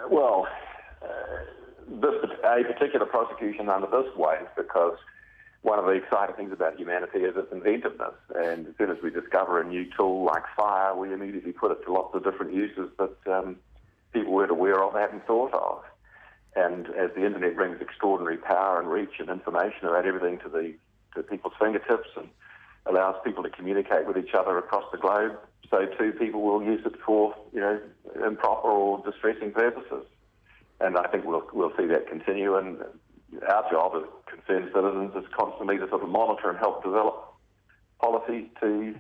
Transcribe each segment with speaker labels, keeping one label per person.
Speaker 1: Well, a particular prosecution under this way, because one of the exciting things about humanity is its inventiveness. And as soon as we discover a new tool like fire, we immediately put it to lots of different uses that people weren't aware of, hadn't thought of. And as the internet brings extraordinary power and reach and information about everything to people's fingertips and allows people to communicate with each other across the globe, so too people will use it for, improper or distressing purposes. And I think we'll see that continue. And our job as concerned citizens is constantly to sort of monitor and help develop policies to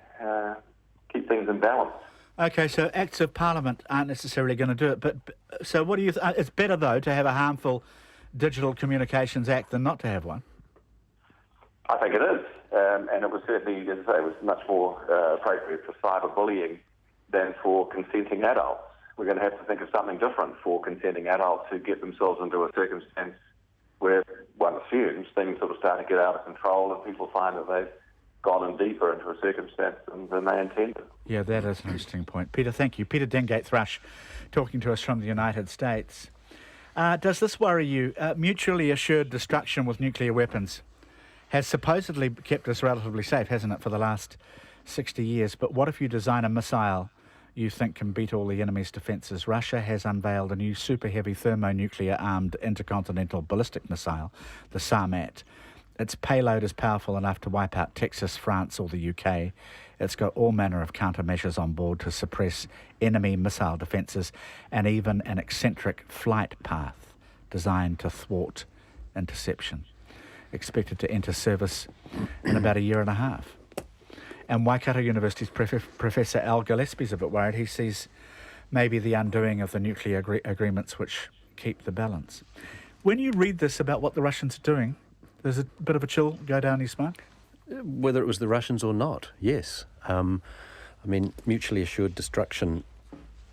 Speaker 1: keep things in balance.
Speaker 2: Okay, so acts of parliament aren't necessarily going to do it. But so what do you? It's better though to have a harmful Digital Communications Act than not to have one.
Speaker 1: I think it is, and it was certainly, as I say, it was much more appropriate for cyberbullying than for consenting adults. We're going to have to think of something different for consenting adults who get themselves into a circumstance where one assumes things sort of start to get out of control and people find that they've gone in deeper into a circumstance than they intended.
Speaker 2: Yeah, that is an interesting point. Peter, thank you. Peter Dengate-Thrush talking to us from the United States. Does this worry you? Mutually assured destruction with nuclear weapons has supposedly kept us relatively safe, hasn't it, for the last 60 years? But what if you design a missile you think can beat all the enemy's defences? Russia has unveiled a new super-heavy thermonuclear-armed intercontinental ballistic missile, the Sarmat. Its payload is powerful enough to wipe out Texas, France or the UK. It's got all manner of countermeasures on board to suppress enemy missile defences and even an eccentric flight path designed to thwart interception. Expected to enter service in about a year and a half. And Waikato University's Professor Al Gillespie's a bit worried. He sees maybe the undoing of the nuclear agreements which keep the balance. When you read this about what the Russians are doing, there's a bit of a chill go down your spine?
Speaker 3: Whether it was the Russians or not, yes. Mutually assured destruction,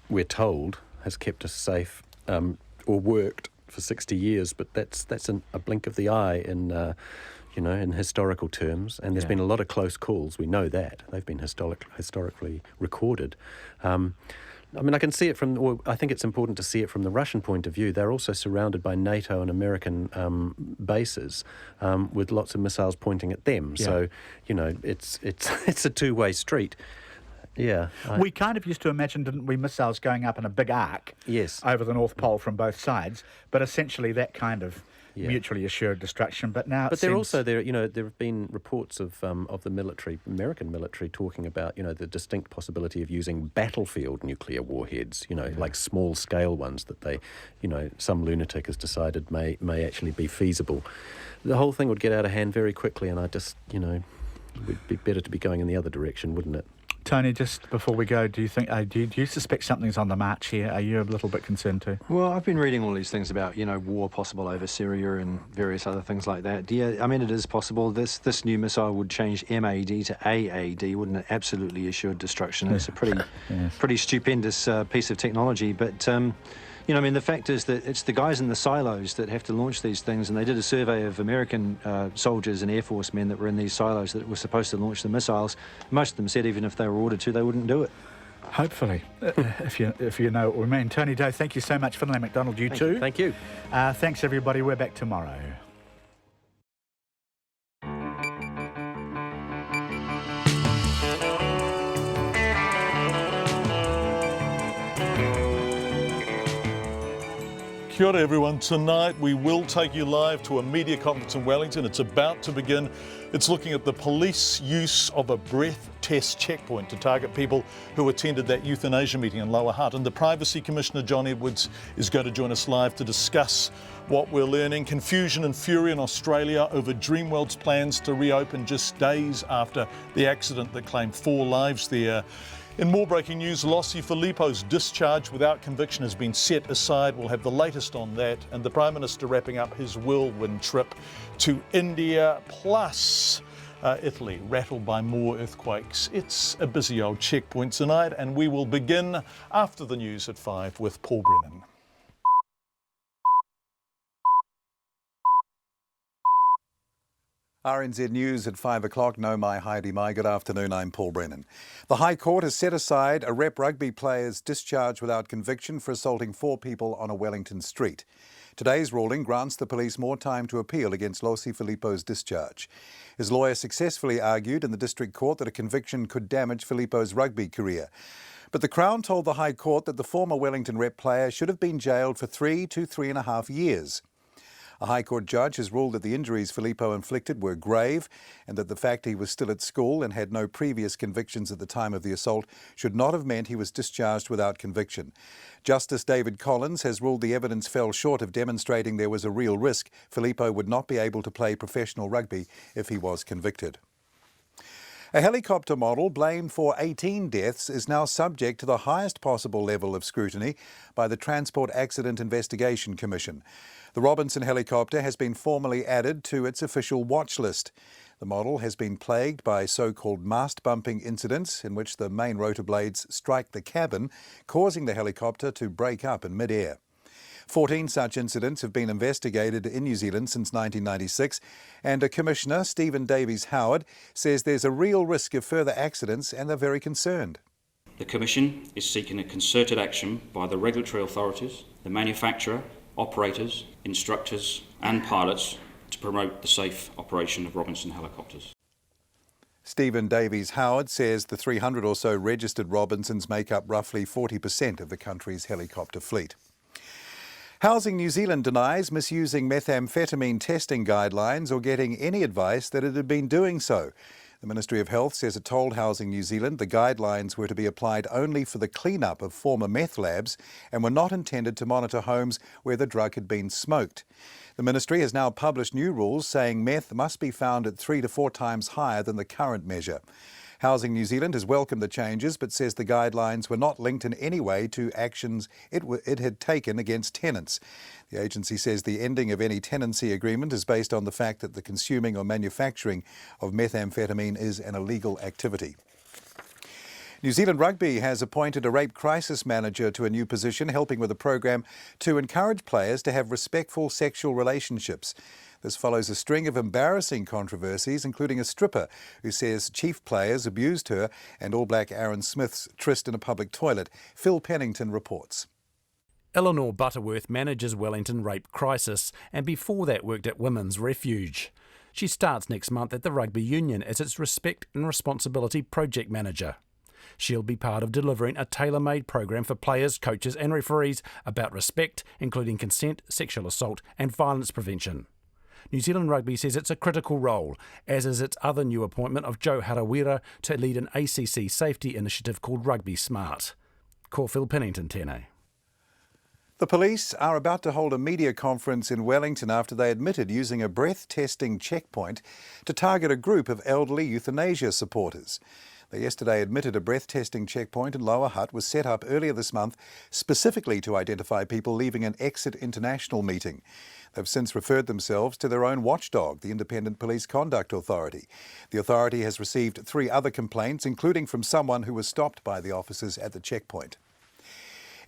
Speaker 3: we're told, has kept us safe or worked for 60 years, but that's a blink of the eye in historical terms, and there's been a lot of close calls. We know that. They've been historically recorded. I can see it I think it's important to see it from the Russian point of view. They're also surrounded by NATO and American bases with lots of missiles pointing at them. Yeah. So, it's a two-way street. Yeah.
Speaker 2: We kind of used to imagine, didn't we, missiles going up in a big arc over the North Pole from both sides, but essentially that kind of mutually assured destruction. But now
Speaker 3: there have been reports of the military, American military, talking about, the distinct possibility of using battlefield nuclear warheads, like small-scale ones that they, some lunatic has decided may actually be feasible. The whole thing would get out of hand very quickly, and it would be better to be going in the other direction, wouldn't it?
Speaker 2: Tony, just before we go, do you think do you suspect something's on the march here? Are you a little bit concerned too?
Speaker 4: Well, I've been reading all these things about war possible over Syria and various other things like that. Yeah, it is possible. This new missile would change MAD to AAD, wouldn't it? Absolutely assured destruction. It's a pretty stupendous piece of technology, but. The fact is that it's the guys in the silos that have to launch these things, and they did a survey of American soldiers and Air Force men that were in these silos that were supposed to launch the missiles. Most of them said even if they were ordered to, they wouldn't do it.
Speaker 2: Hopefully, if you know what we mean. Tony Doe, thank you so much. Finlay McDonald, you too.
Speaker 3: Thank you.
Speaker 2: Thanks, everybody. We're back tomorrow.
Speaker 5: Kia ora everyone. Tonight we will take you live to a media conference in Wellington. It's about to begin. It's looking at the police use of a breath test checkpoint to target people who attended that euthanasia meeting in Lower Hutt. And the Privacy Commissioner, John Edwards, is going to join us live to discuss what we're learning. Confusion and fury in Australia over Dreamworld's plans to reopen just days after the accident that claimed 4 lives there. In more breaking news, Lossie Filippo's discharge without conviction has been set aside. We'll have the latest on that, and the Prime Minister wrapping up his whirlwind trip to India, plus Italy rattled by more earthquakes. It's a busy old checkpoint tonight, and we will begin after the news at 5 with Paul Brennan.
Speaker 6: RNZ News at 5 o'clock. No, my Heidi, my good afternoon. I'm Paul Brennan. The High Court has set aside a rep rugby player's discharge without conviction for assaulting 4 people on a Wellington street. Today's ruling grants the police more time to appeal against Losi Filippo's discharge. His lawyer successfully argued in the district court that a conviction could damage Filippo's rugby career. But the Crown told the High Court that the former Wellington rep player should have been jailed for 3 to 3.5 years. A High Court judge has ruled that the injuries Filippo inflicted were grave and that the fact he was still at school and had no previous convictions at the time of the assault should not have meant he was discharged without conviction. Justice David Collins has ruled the evidence fell short of demonstrating there was a real risk Filippo would not be able to play professional rugby if he was convicted. A helicopter model blamed for 18 deaths is now subject to the highest possible level of scrutiny by the Transport Accident Investigation Commission. The Robinson helicopter has been formally added to its official watch list. The model has been plagued by so-called mast bumping incidents in which the main rotor blades strike the cabin, causing the helicopter to break up in mid-air. 14 such incidents have been investigated in New Zealand since 1996, and a Commissioner, Stephen Davies-Howard, says there's a real risk of further accidents and they're very concerned.
Speaker 7: The Commission is seeking a concerted action by the regulatory authorities, the manufacturer, operators, instructors and pilots to promote the safe operation of Robinson helicopters.
Speaker 6: Stephen Davies-Howard says the 300 or so registered Robinsons make up roughly 40% of the country's helicopter fleet. Housing New Zealand denies misusing methamphetamine testing guidelines or getting any advice that it had been doing so. The Ministry of Health says it told Housing New Zealand the guidelines were to be applied only for the clean-up of former meth labs and were not intended to monitor homes where the drug had been smoked. The Ministry has now published new rules saying meth must be found at 3 to 4 times higher than the current measure. Housing New Zealand has welcomed the changes but says the guidelines were not linked in any way to actions it had taken against tenants. The agency says the ending of any tenancy agreement is based on the fact that the consuming or manufacturing of methamphetamine is an illegal activity. New Zealand Rugby has appointed a rape crisis manager to a new position, helping with a program to encourage players to have respectful sexual relationships. This follows a string of embarrassing controversies, including a stripper who says chief players abused her and All Black Aaron Smith's tryst in a public toilet. Phil Pennington reports.
Speaker 8: Eleanor Butterworth manages Wellington Rape Crisis and before that worked at Women's Refuge. She starts next month at the Rugby Union as its Respect and Responsibility Project Manager. She'll be part of delivering a tailor-made program for players, coaches and referees about respect, including consent, sexual assault and violence prevention. New Zealand Rugby says it's a critical role, as is its other new appointment of Joe Harawira to lead an ACC safety initiative called Rugby Smart. Call Phil Pennington, tēnei.
Speaker 6: The police are about to hold a media conference in Wellington after they admitted using a breath-testing checkpoint to target a group of elderly euthanasia supporters. They yesterday admitted a breath-testing checkpoint in Lower Hutt was set up earlier this month specifically to identify people leaving an Exit International meeting. They've since referred themselves to their own watchdog, the Independent Police Conduct Authority. The authority has received 3 other complaints, including from someone who was stopped by the officers at the checkpoint.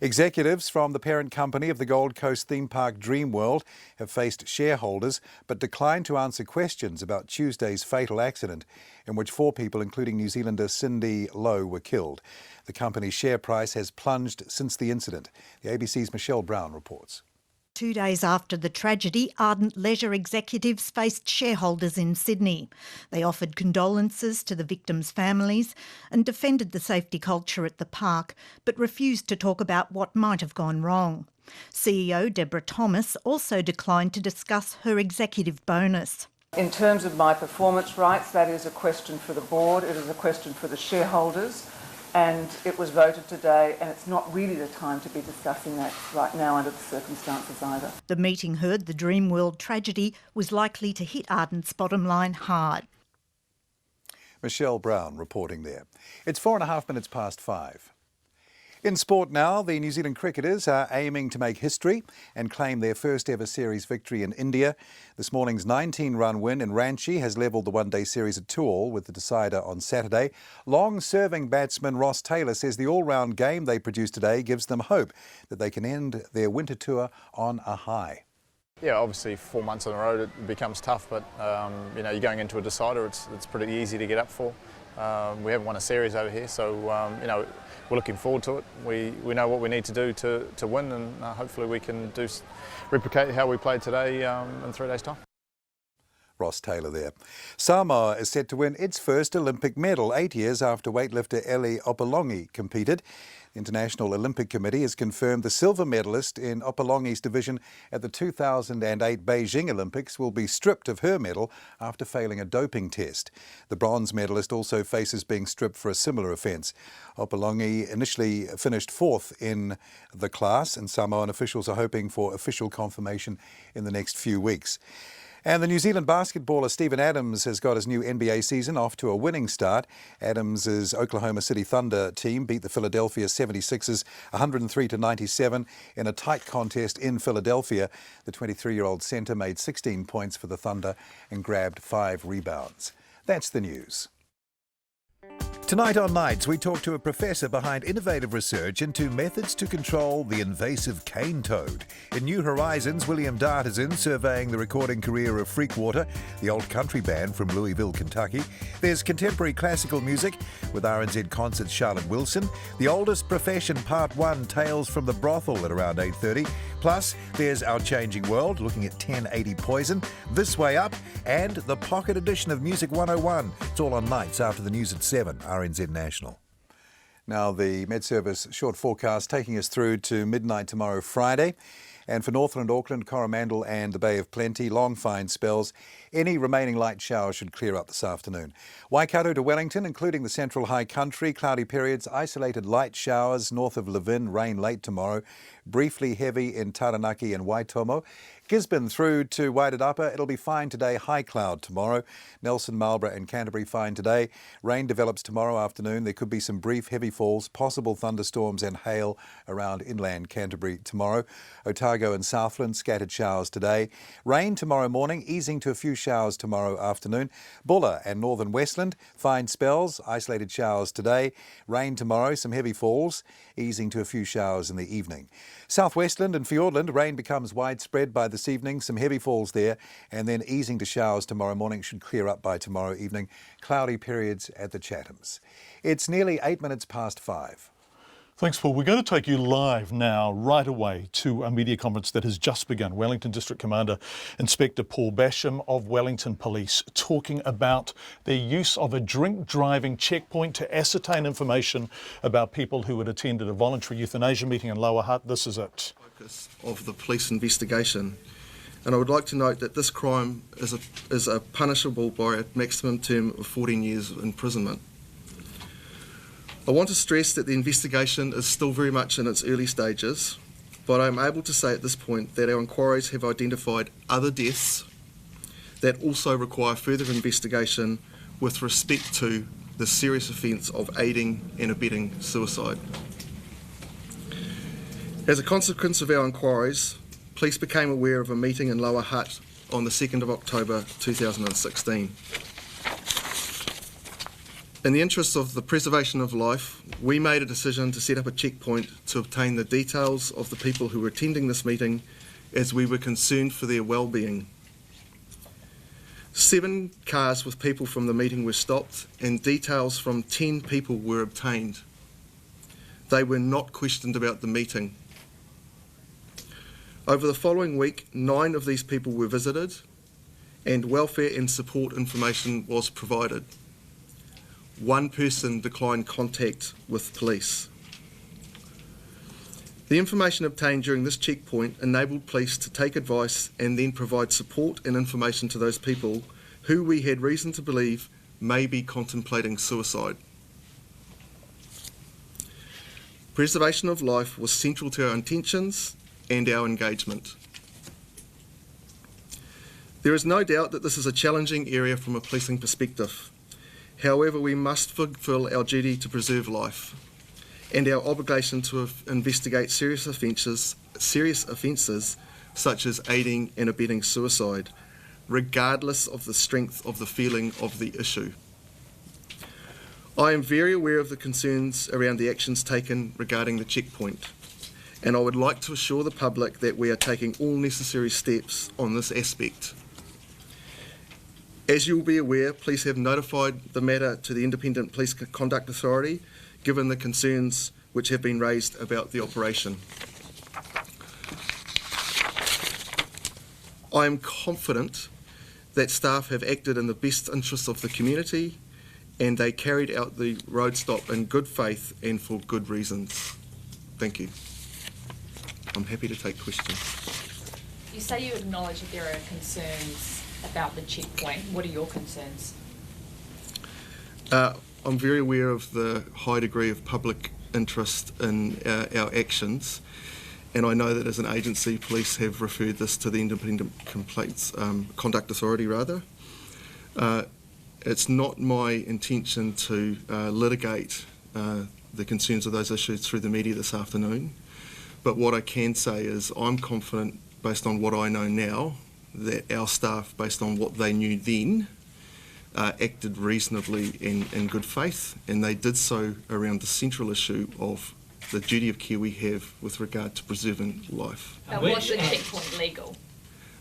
Speaker 6: Executives from the parent company of the Gold Coast theme park Dreamworld have faced shareholders but declined to answer questions about Tuesday's fatal accident in which 4 people, including New Zealander Cindy Lowe, were killed. The company's share price has plunged since the incident. The ABC's Michelle Brown reports.
Speaker 9: 2 days after the tragedy, Ardent Leisure executives faced shareholders in Sydney. They offered condolences to the victims' families and defended the safety culture at the park, but refused to talk about what might have gone wrong. CEO Deborah Thomas also declined to discuss her executive bonus.
Speaker 10: In terms of my performance rights, that is a question for the board, it is a question for the shareholders. And it was voted today, and it's not really the time to be discussing that right now under the circumstances either.
Speaker 9: The meeting heard the Dreamworld tragedy was likely to hit Ardent's bottom line hard.
Speaker 6: Michelle Brown reporting there. It's 4.5 minutes past 5. In sport now, the New Zealand cricketers are aiming to make history and claim their first ever series victory in India. This morning's 19-run win in Ranchi has levelled the one-day series at 2-2 with the decider on Saturday. Long-serving batsman Ross Taylor says the all-round game they produced today gives them hope that they can end their winter tour on a high.
Speaker 11: Yeah, obviously 4 months on the road it becomes tough, but you know, you're going into a decider. It's pretty easy to get up for. We haven't won a series over here, so you know, we're looking forward to it. We know what we need to do to win, and hopefully we can replicate how we played today in 3 days' time.
Speaker 6: Ross Taylor there. Samoa is set to win its first Olympic medal 8 years after weightlifter Eli Opolongi competed. The International Olympic Committee has confirmed the silver medalist in Opolongi's division at the 2008 Beijing Olympics will be stripped of her medal after failing a doping test. The bronze medalist also faces being stripped for a similar offence. Opolongi initially finished 4th in the class, and Samoan officials are hoping for official confirmation in the next few weeks. And the New Zealand basketballer Stephen Adams has got his new NBA season off to a winning start. Adams' Oklahoma City Thunder team beat the Philadelphia 76ers 103-97 in a tight contest in Philadelphia. The 23-year-old centre made 16 points for the Thunder and grabbed 5 rebounds. That's the news. Tonight on Nights, we talk to a professor behind innovative research into methods to control the invasive cane toad. In New Horizons, William Dart is in, surveying the recording career of Freakwater, the old country band from Louisville, Kentucky. There's contemporary classical music with RNZ Concerts' Charlotte Wilson. The Oldest Profession Part 1, Tales from the Brothel at around 8:30. Plus, there's Our Changing World, looking at 1080 Poison, This Way Up, and the Pocket Edition of Music 101. It's all on Nights after the news at 7, RNZ National. Now, the Met Service short forecast taking us through to midnight tomorrow, Friday. And for Northland, Auckland, Coromandel and the Bay of Plenty, long fine spells. Any remaining light showers should clear up this afternoon. Waikato to Wellington, including the central high country, cloudy periods, isolated light showers north of Levin, rain late tomorrow. Briefly heavy in Taranaki and Waitomo. Gisborne through to Wairarapa, it'll be fine today, high cloud tomorrow. Nelson, Marlborough and Canterbury fine today. Rain develops tomorrow afternoon. There could be some brief heavy falls, possible thunderstorms and hail around inland Canterbury tomorrow. Otago and Southland, scattered showers today. Rain tomorrow morning, easing to a few showers tomorrow afternoon. Bulla and northern Westland, fine spells, isolated showers today. Rain tomorrow, some heavy falls, easing to a few showers in the evening. Southwestland and Fiordland, rain becomes widespread by this evening, some heavy falls there, and then easing to showers tomorrow morning, should clear up by tomorrow evening. Cloudy periods at the Chathams. It's nearly 8 minutes past 5.
Speaker 5: Thanks, Paul. We're going to take you live now, right away, to a media conference that has just begun. Wellington District Commander Inspector Paul Basham of Wellington Police talking about their use of a drink-driving checkpoint to ascertain information about people who had attended a voluntary euthanasia meeting in Lower Hutt. This is it.
Speaker 12: Focus of the police investigation. And I would like to note that this crime is a punishable by a maximum term of 14 years of imprisonment. I want to stress that the investigation is still very much in its early stages, but I am able to say at this point that our inquiries have identified other deaths that also require further investigation with respect to the serious offence of aiding and abetting suicide. As a consequence of our inquiries, police became aware of a meeting in Lower Hutt on the 2nd of October 2016. In the interests of the preservation of life, we made a decision to set up a checkpoint to obtain the details of the people who were attending this meeting, as we were concerned for their well-being. 7 cars with people from the meeting were stopped and details from 10 people were obtained. They were not questioned about the meeting. Over the following week, 9 of these people were visited and welfare and support information was provided. 1 person declined contact with police. The information obtained during this checkpoint enabled police to take advice and then provide support and information to those people who we had reason to believe may be contemplating suicide. Preservation of life was central to our intentions and our engagement. There is no doubt that this is a challenging area from a policing perspective. However, we must fulfil our duty to preserve life and our obligation to investigate serious offences such as aiding and abetting suicide, regardless of the strength of the feeling of the issue. I am very aware of the concerns around the actions taken regarding the checkpoint, and I would like to assure the public that we are taking all necessary steps on this aspect. As you will be aware, police have notified the matter to the Independent Police Conduct Authority, given the concerns which have been raised about the operation. I am confident that staff have acted in the best interests of the community and they carried out the road stop in good faith and for good reasons. Thank you. I'm happy to take questions.
Speaker 13: You say you acknowledge that there are concerns about the checkpoint. What are your concerns?
Speaker 12: I'm very aware of the high degree of public interest in our actions, and I know that as an agency, police have referred this to the Independent Conduct Authority. It's not my intention to litigate the concerns of those issues through the media this afternoon, but what I can say is I'm confident, based on what I know now, that our staff, based on what they knew then, acted reasonably in good faith, and they did so around the central issue of the duty of care we have with regard to preserving life.
Speaker 13: Was the checkpoint legal?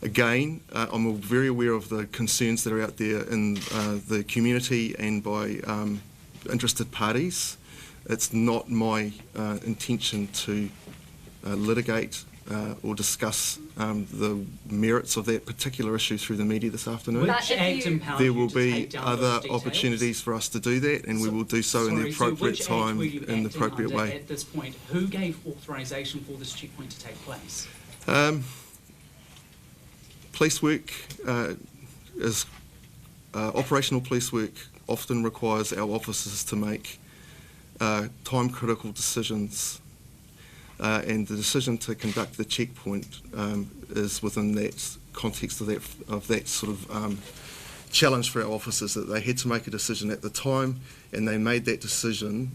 Speaker 12: Again, I'm very aware of the concerns that are out there in the community and by interested parties. It's not my intention to litigate or discuss the merits of that particular issue through the media this afternoon. There will be other opportunities for us to do that, and we will do so in the appropriate time, in the appropriate way.
Speaker 14: At this point, who gave authorisation for this checkpoint to take place?
Speaker 12: Police work operational police work often requires our officers to make time-critical decisions. And the decision to conduct the checkpoint is within that context of that sort of challenge for our officers, that they had to make a decision at the time, and they made that decision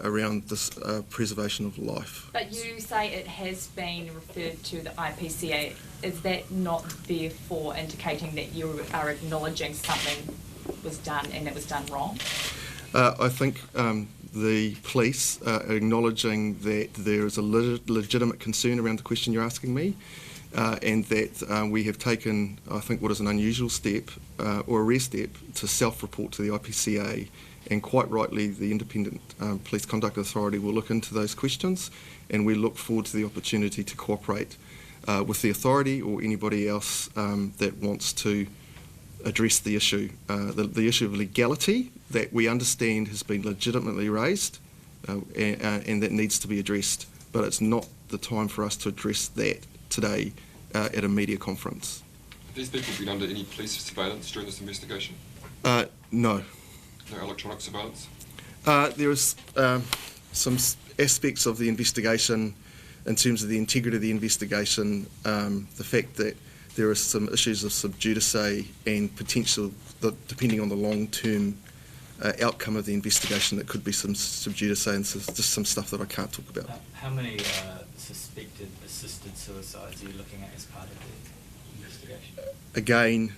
Speaker 12: around this preservation of life.
Speaker 13: But you say it has been referred to the IPCA. Is that not therefore indicating that you are acknowledging something was done and it was done wrong?
Speaker 12: I think the police are acknowledging that there is a legitimate concern around the question you're asking me, and that we have taken, I think, what is an unusual step or a rare step to self-report to the IPCA, and quite rightly the Independent Police Conduct Authority will look into those questions, and we look forward to the opportunity to cooperate with the authority or anybody else that wants to address the issue. The issue of legality that we understand has been legitimately raised and that needs to be addressed, but it's not the time for us to address that today at a media conference.
Speaker 15: Have these people been under any police surveillance during this investigation?
Speaker 12: No.
Speaker 15: No electronic surveillance?
Speaker 12: There is some aspects of the investigation in terms of the integrity of the investigation, the fact that there are some issues of sub judice and potential, depending on the long-term outcome of the investigation, that could be some sub judice and just some stuff that I can't talk about.
Speaker 14: How many suspected assisted suicides are you looking at as part of the investigation?
Speaker 12: Again,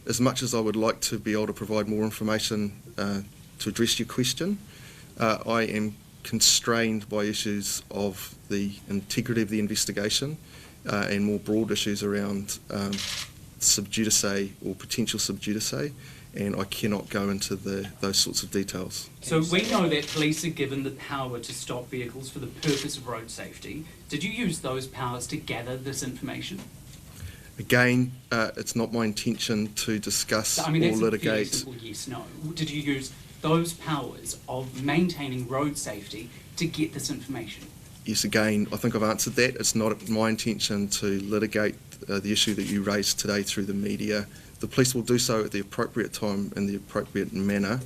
Speaker 12: as much as I would like to be able to provide more information to address your question, I am constrained by issues of the integrity of the investigation and more broad issues around sub judice or potential sub judice, and I cannot go into those sorts of details.
Speaker 14: So we know that police are given the power to stop vehicles for the purpose of road safety. Did you use those powers to gather this information?
Speaker 12: Again, it's not my intention to discuss or litigate.
Speaker 14: That's a simple yes, no. Did you use those powers of maintaining road safety to get this information?
Speaker 12: Yes, again, I think I've answered that. It's not my intention to litigate the issue that you raised today through the media. The police will do so at the appropriate time in the appropriate manner,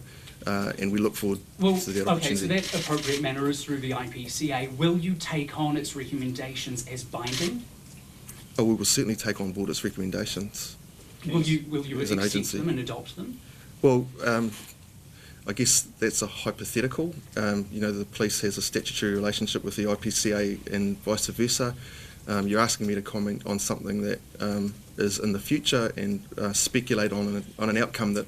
Speaker 12: and we look forward to that opportunity.
Speaker 14: Okay, so that appropriate manner is through the IPCA. Will you take on its recommendations as binding?
Speaker 12: Oh, we will certainly take on board its recommendations.
Speaker 14: Will you
Speaker 12: as an
Speaker 14: accept
Speaker 12: agency.
Speaker 14: them and adopt them?
Speaker 12: Well, I guess that's a hypothetical. The police has a statutory relationship with the IPCA and vice versa. You're asking me to comment on something that is in the future and speculate on an outcome that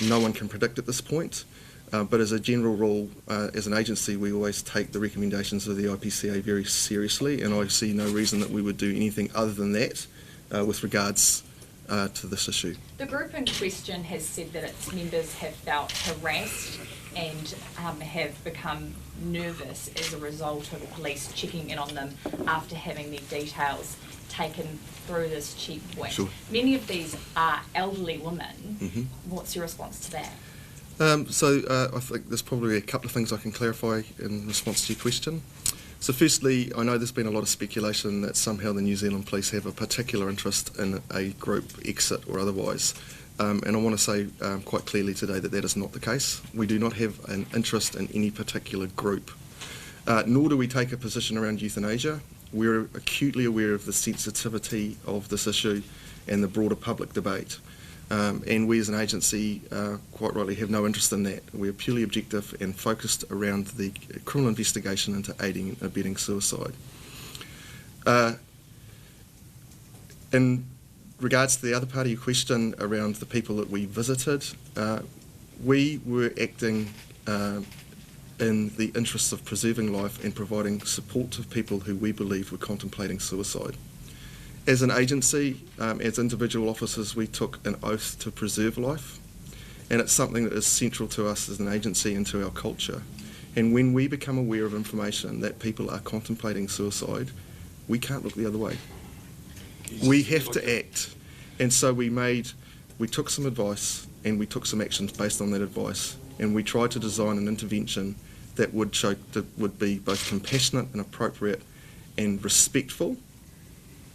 Speaker 12: no one can predict at this point. But as a general rule, as an agency, we always take the recommendations of the IPCA very seriously, and I see no reason that we would do anything other than that with regards to this issue.
Speaker 13: The group in question has said that its members have felt harassed and have become nervous as a result of police checking in on them after having their details taken through this checkpoint.
Speaker 12: Sure.
Speaker 13: Many of these are elderly women.
Speaker 12: Mm-hmm.
Speaker 13: What's your response to that?
Speaker 12: I think there's probably a couple of things I can clarify in response to your question. So firstly, I know there's been a lot of speculation that somehow the New Zealand Police have a particular interest in a group exit or otherwise. And I want to say quite clearly today that that is not the case. We do not have an interest in any particular group, nor do we take a position around euthanasia. We're acutely aware of the sensitivity of this issue and the broader public debate. And we as an agency, quite rightly, have no interest in that. We are purely objective and focused around the criminal investigation into aiding and abetting suicide. In regards to the other part of your question around the people that we visited, we were acting in the interests of preserving life and providing support to people who we believe were contemplating suicide. As an agency, as individual officers, we took an oath to preserve life, and it's something that is central to us as an agency and to our culture. And when we become aware of information that people are contemplating suicide, we can't look the other way. We have to act. And so we took some advice and we took some actions based on that advice, and we tried to design an intervention that would be both compassionate and appropriate and respectful,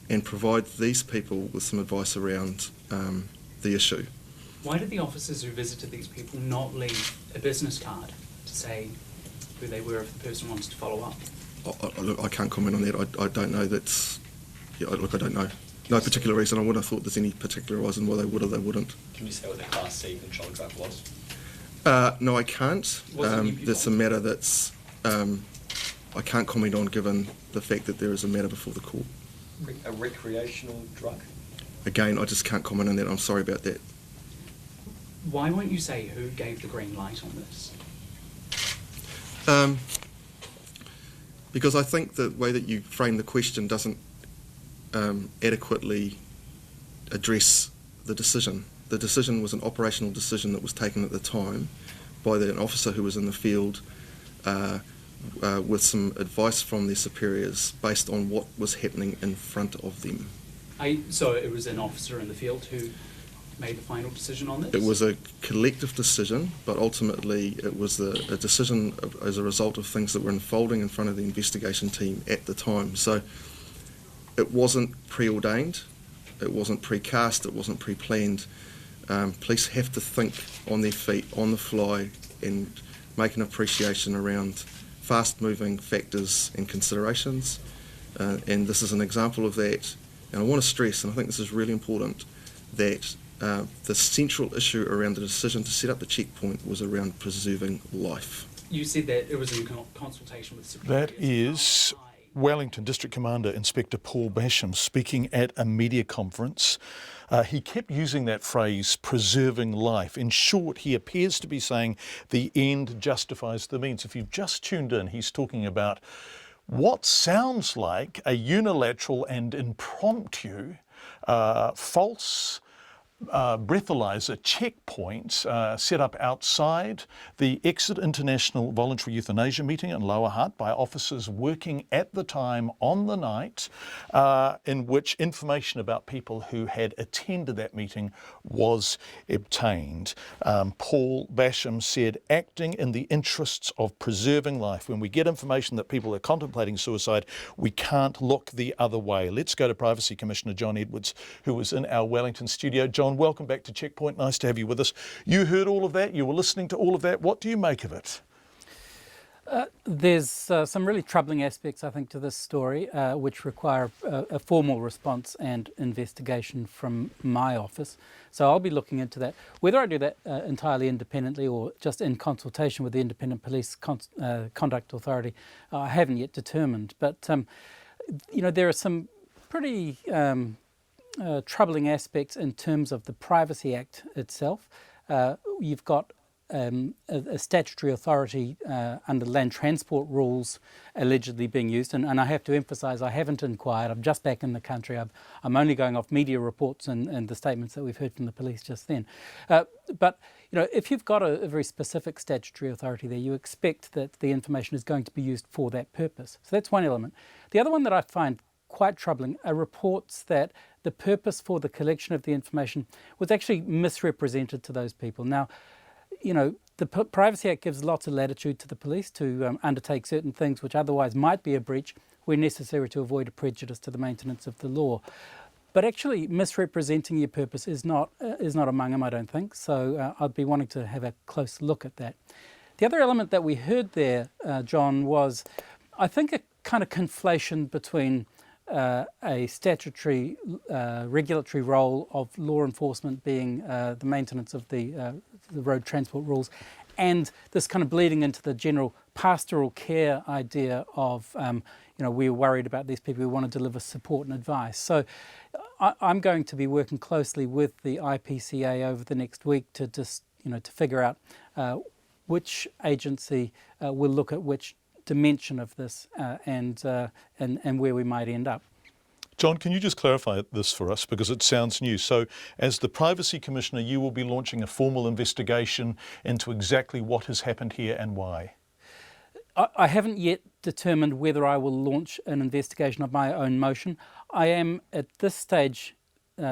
Speaker 12: and provide these people with some advice around the issue.
Speaker 14: Why did the officers who visited these people not leave a business card to say who they were if the person wants to follow up?
Speaker 12: Look, I can't comment on that. I don't know. I don't know. No particular reason. I wouldn't have thought there's any particular reason why they would or they wouldn't.
Speaker 16: Can you say what the Class C controlled drug was?
Speaker 12: No, I can't. That's a matter that's I can't comment on, given the fact that there is a matter before the court.
Speaker 16: A recreational drug?
Speaker 12: Again, I just can't comment on that. I'm sorry about that.
Speaker 14: Why won't you say who gave the green light on this?
Speaker 12: Because I think the way that you frame the question doesn't adequately address the decision. The decision was an operational decision that was taken at the time by an officer who was in the field with some advice from their superiors based on what was happening in front of them.
Speaker 14: So it was an officer in the field who made the final decision on this?
Speaker 12: It was a collective decision, but ultimately it was a decision as a result of things that were unfolding in front of the investigation team at the time. So it wasn't preordained, it wasn't precast, it wasn't pre-planned. Police have to think on their feet, on the fly, and make an appreciation around fast-moving factors and considerations. And this is an example of that. And I want to stress, and I think this is really important, that the central issue around the decision to set up the checkpoint was around preserving life.
Speaker 14: You said that it was in consultation with superiors.
Speaker 5: That is Wellington District Commander Inspector Paul Basham speaking at a media conference. He kept using that phrase, preserving life. In short, he appears to be saying the end justifies the means. If you've just tuned in, he's talking about what sounds like a unilateral and impromptu false breathalyzer checkpoint set up outside the Exit International Voluntary Euthanasia meeting in Lower Hutt by officers working at the time on the night, in which information about people who had attended that meeting was obtained. Paul Basham said, acting in the interests of preserving life. When we get information that people are contemplating suicide, we can't look the other way. Let's go to Privacy Commissioner John Edwards, who was in our Wellington studio. John, welcome back to Checkpoint. Nice to have you with us. You heard all of that. You were listening to all of that. What do you make of it?
Speaker 17: There's some really troubling aspects, I think, to this story, which require a formal response and investigation from my office. So I'll be looking into that. Whether I do that entirely independently or just in consultation with the Independent Police Conduct Authority, I haven't yet determined. But, there are some pretty troubling aspects in terms of the Privacy Act itself. You've got a statutory authority under land transport rules allegedly being used. And I have to emphasise, I haven't inquired. I'm just back in the country. I'm only going off media reports and the statements that we've heard from the police just then. But if you've got a very specific statutory authority there, you expect that the information is going to be used for that purpose. So that's one element. The other one that I find quite troubling are reports that the purpose for the collection of the information was actually misrepresented to those people. Now, the Privacy Act gives lots of latitude to the police to undertake certain things which otherwise might be a breach where necessary to avoid a prejudice to the maintenance of the law. But actually misrepresenting your purpose is not among them, I don't think. So I'd be wanting to have a close look at that. The other element that we heard there, John, was I think a kind of conflation between a statutory regulatory role of law enforcement being the maintenance of the road transport rules, and this kind of bleeding into the general pastoral care idea of we're worried about these people, we want to deliver support and advice. So I'm going to be working closely with the IPCA over the next week to just to figure out which agency will look at which dimension of this and where we might end up.
Speaker 5: John, can you just clarify this for us, because it sounds new? So as the Privacy Commissioner, you will be launching a formal investigation into exactly what has happened here and why.
Speaker 17: I haven't yet determined whether I will launch an investigation of my own motion. I am at this stage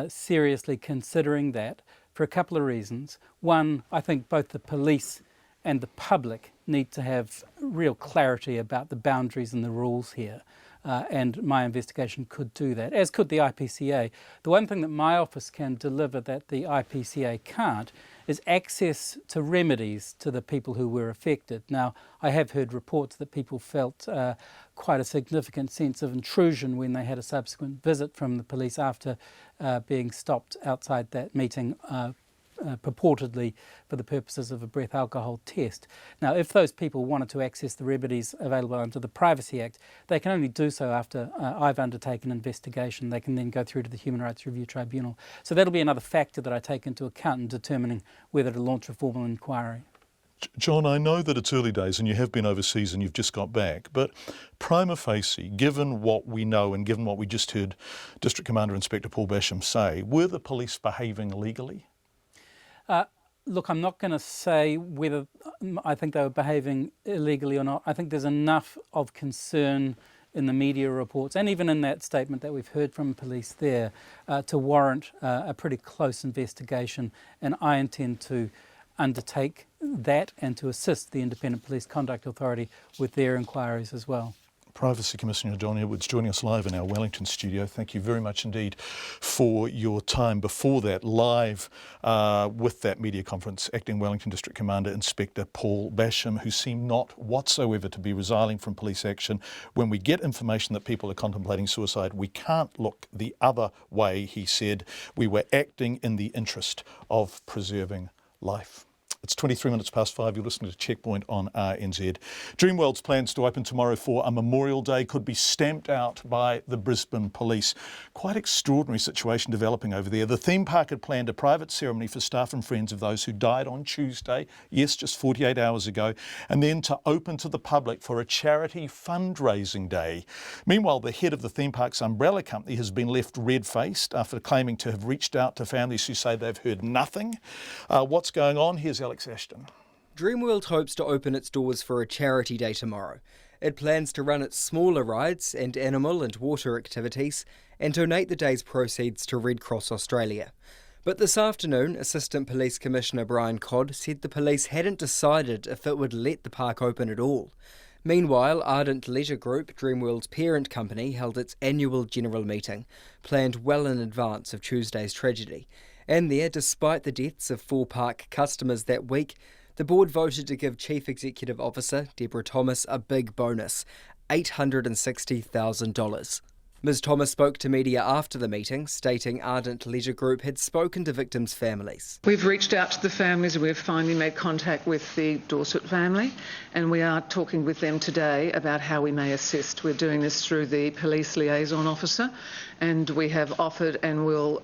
Speaker 17: seriously considering that for a couple of reasons. One, I think both the police and the public need to have real clarity about the boundaries and the rules here. And my investigation could do that, as could the IPCA. The one thing that my office can deliver that the IPCA can't is access to remedies to the people who were affected. Now, I have heard reports that people felt quite a significant sense of intrusion when they had a subsequent visit from the police after being stopped outside that meeting purportedly for the purposes of a breath alcohol test. Now, if those people wanted to access the remedies available under the Privacy Act, they can only do so after I've undertaken an investigation. They can then go through to the Human Rights Review Tribunal. So that'll be another factor that I take into account in determining whether to launch a formal inquiry.
Speaker 5: John, I know that it's early days and you have been overseas and you've just got back, but prima facie, given what we know and given what we just heard District Commander Inspector Paul Basham say, were the police behaving legally?
Speaker 17: Look, I'm not going to say whether I think they were behaving illegally or not. I think there's enough of concern in the media reports and even in that statement that we've heard from police there to warrant a pretty close investigation, and I intend to undertake that and to assist the Independent Police Conduct Authority with their inquiries as well.
Speaker 5: Privacy Commissioner John Edwards joining us live in our Wellington studio. Thank you very much indeed for your time. Before that, live with that media conference, Acting Wellington District Commander Inspector Paul Basham, who seemed not whatsoever to be resiling from police action. When we get information that people are contemplating suicide, we can't look the other way, he said. We were acting in the interest of preserving life. It's 23 minutes past 5. You're listening to Checkpoint on RNZ. Dreamworld's plans to open tomorrow for a Memorial Day could be stamped out by the Brisbane Police. Quite extraordinary situation developing over there. The theme park had planned a private ceremony for staff and friends of those who died on Tuesday, yes, just 48 hours ago, and then to open to the public for a charity fundraising day. Meanwhile, the head of the theme park's umbrella company has been left red-faced after claiming to have reached out to families who say they've heard nothing. What's going on? Here's Alex Ashton.
Speaker 18: Dreamworld hopes to open its doors for a charity day tomorrow. It plans to run its smaller rides and animal and water activities and donate the day's proceeds to Red Cross Australia. But this afternoon, Assistant Police Commissioner Brian Codd said the police hadn't decided if it would let the park open at all. Meanwhile, Ardent Leisure Group, Dreamworld's parent company, held its annual general meeting, planned well in advance of Tuesday's tragedy. And there, despite the deaths of 4 park customers that week, the board voted to give Chief Executive Officer Deborah Thomas a big bonus, $860,000. Ms Thomas spoke to media after the meeting, stating Ardent Leisure Group had spoken to victims' families.
Speaker 10: We've reached out to the families and we've finally made contact with the Dorset family, and we are talking with them today about how we may assist. We're doing this through the Police Liaison Officer, and we have offered and will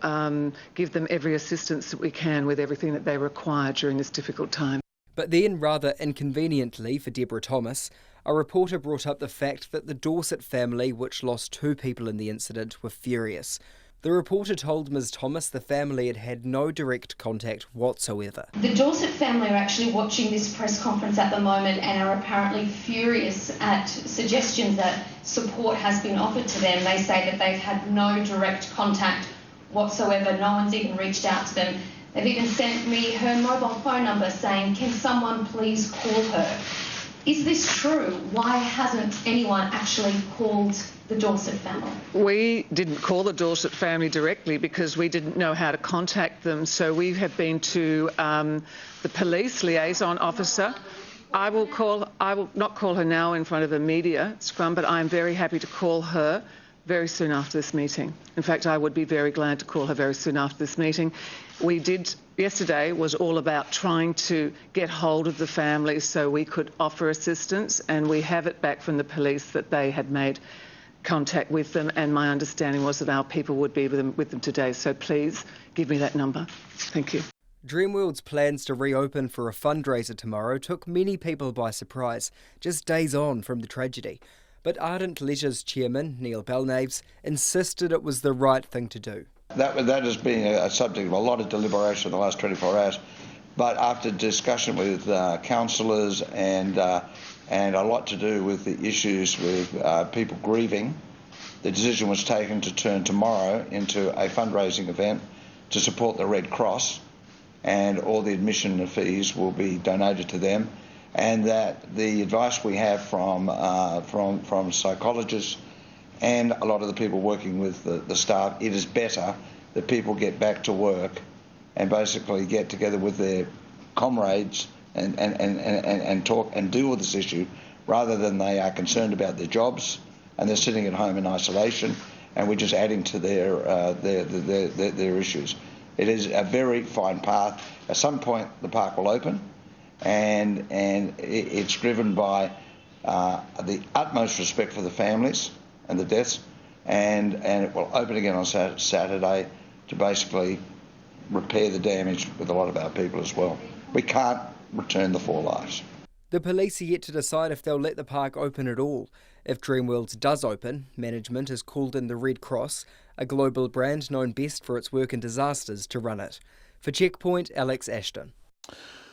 Speaker 10: give them every assistance that we can with everything that they require during this difficult time.
Speaker 18: But then, rather inconveniently for Deborah Thomas, a reporter brought up the fact that the Dorset family, which lost 2 people in the incident, were furious. The reporter told Ms Thomas the family had had no direct contact whatsoever.
Speaker 19: The Dorset family are actually watching this press conference at the moment and are apparently furious at suggestions that support has been offered to them. They say that they've had no direct contact whatsoever. No one's even reached out to them. They've even sent me her mobile phone number saying, can someone please call her? Is this true? Why hasn't anyone actually called the Dorset family?
Speaker 10: We didn't call the Dorset family directly because we didn't know how to contact them. So we have been to the police liaison officer. I will not call her now in front of a media scrum, but I'm very happy to call her very soon after this meeting. In fact, I would be very glad to call her very soon after this meeting. Yesterday was all about trying to get hold of the family so we could offer assistance, and we have it back from the police that they had made contact with them, and my understanding was that our people would be with them today. So please give me that number. Thank you.
Speaker 18: Dreamworld's plans to reopen for a fundraiser tomorrow took many people by surprise, just days on from the tragedy. But Ardent Leisure's chairman, Neil Belnaves, insisted it was the right thing to do.
Speaker 20: That has been a subject of a lot of deliberation in the last 24 hours. But after discussion with councillors and a lot to do with the issues with people grieving, the decision was taken to turn tomorrow into a fundraising event to support the Red Cross, and all the admission fees will be donated to them. And that the advice we have from psychologists and a lot of the people working with the staff, it is better that people get back to work and basically get together with their comrades and talk and deal with this issue, rather than they are concerned about their jobs and they're sitting at home in isolation and we're just adding to their issues. It is a very fine path. At some point the park will open, and it's driven by the utmost respect for the families and the deaths, and it will open again on Saturday to basically repair the damage with a lot of our people as well. We can't return the 4 lives.
Speaker 18: The police are yet to decide if they'll let the park open at all. If Dreamworld does open, management has called in the Red Cross, a global brand known best for its work in disasters, to run it. For Checkpoint, Alex Ashton.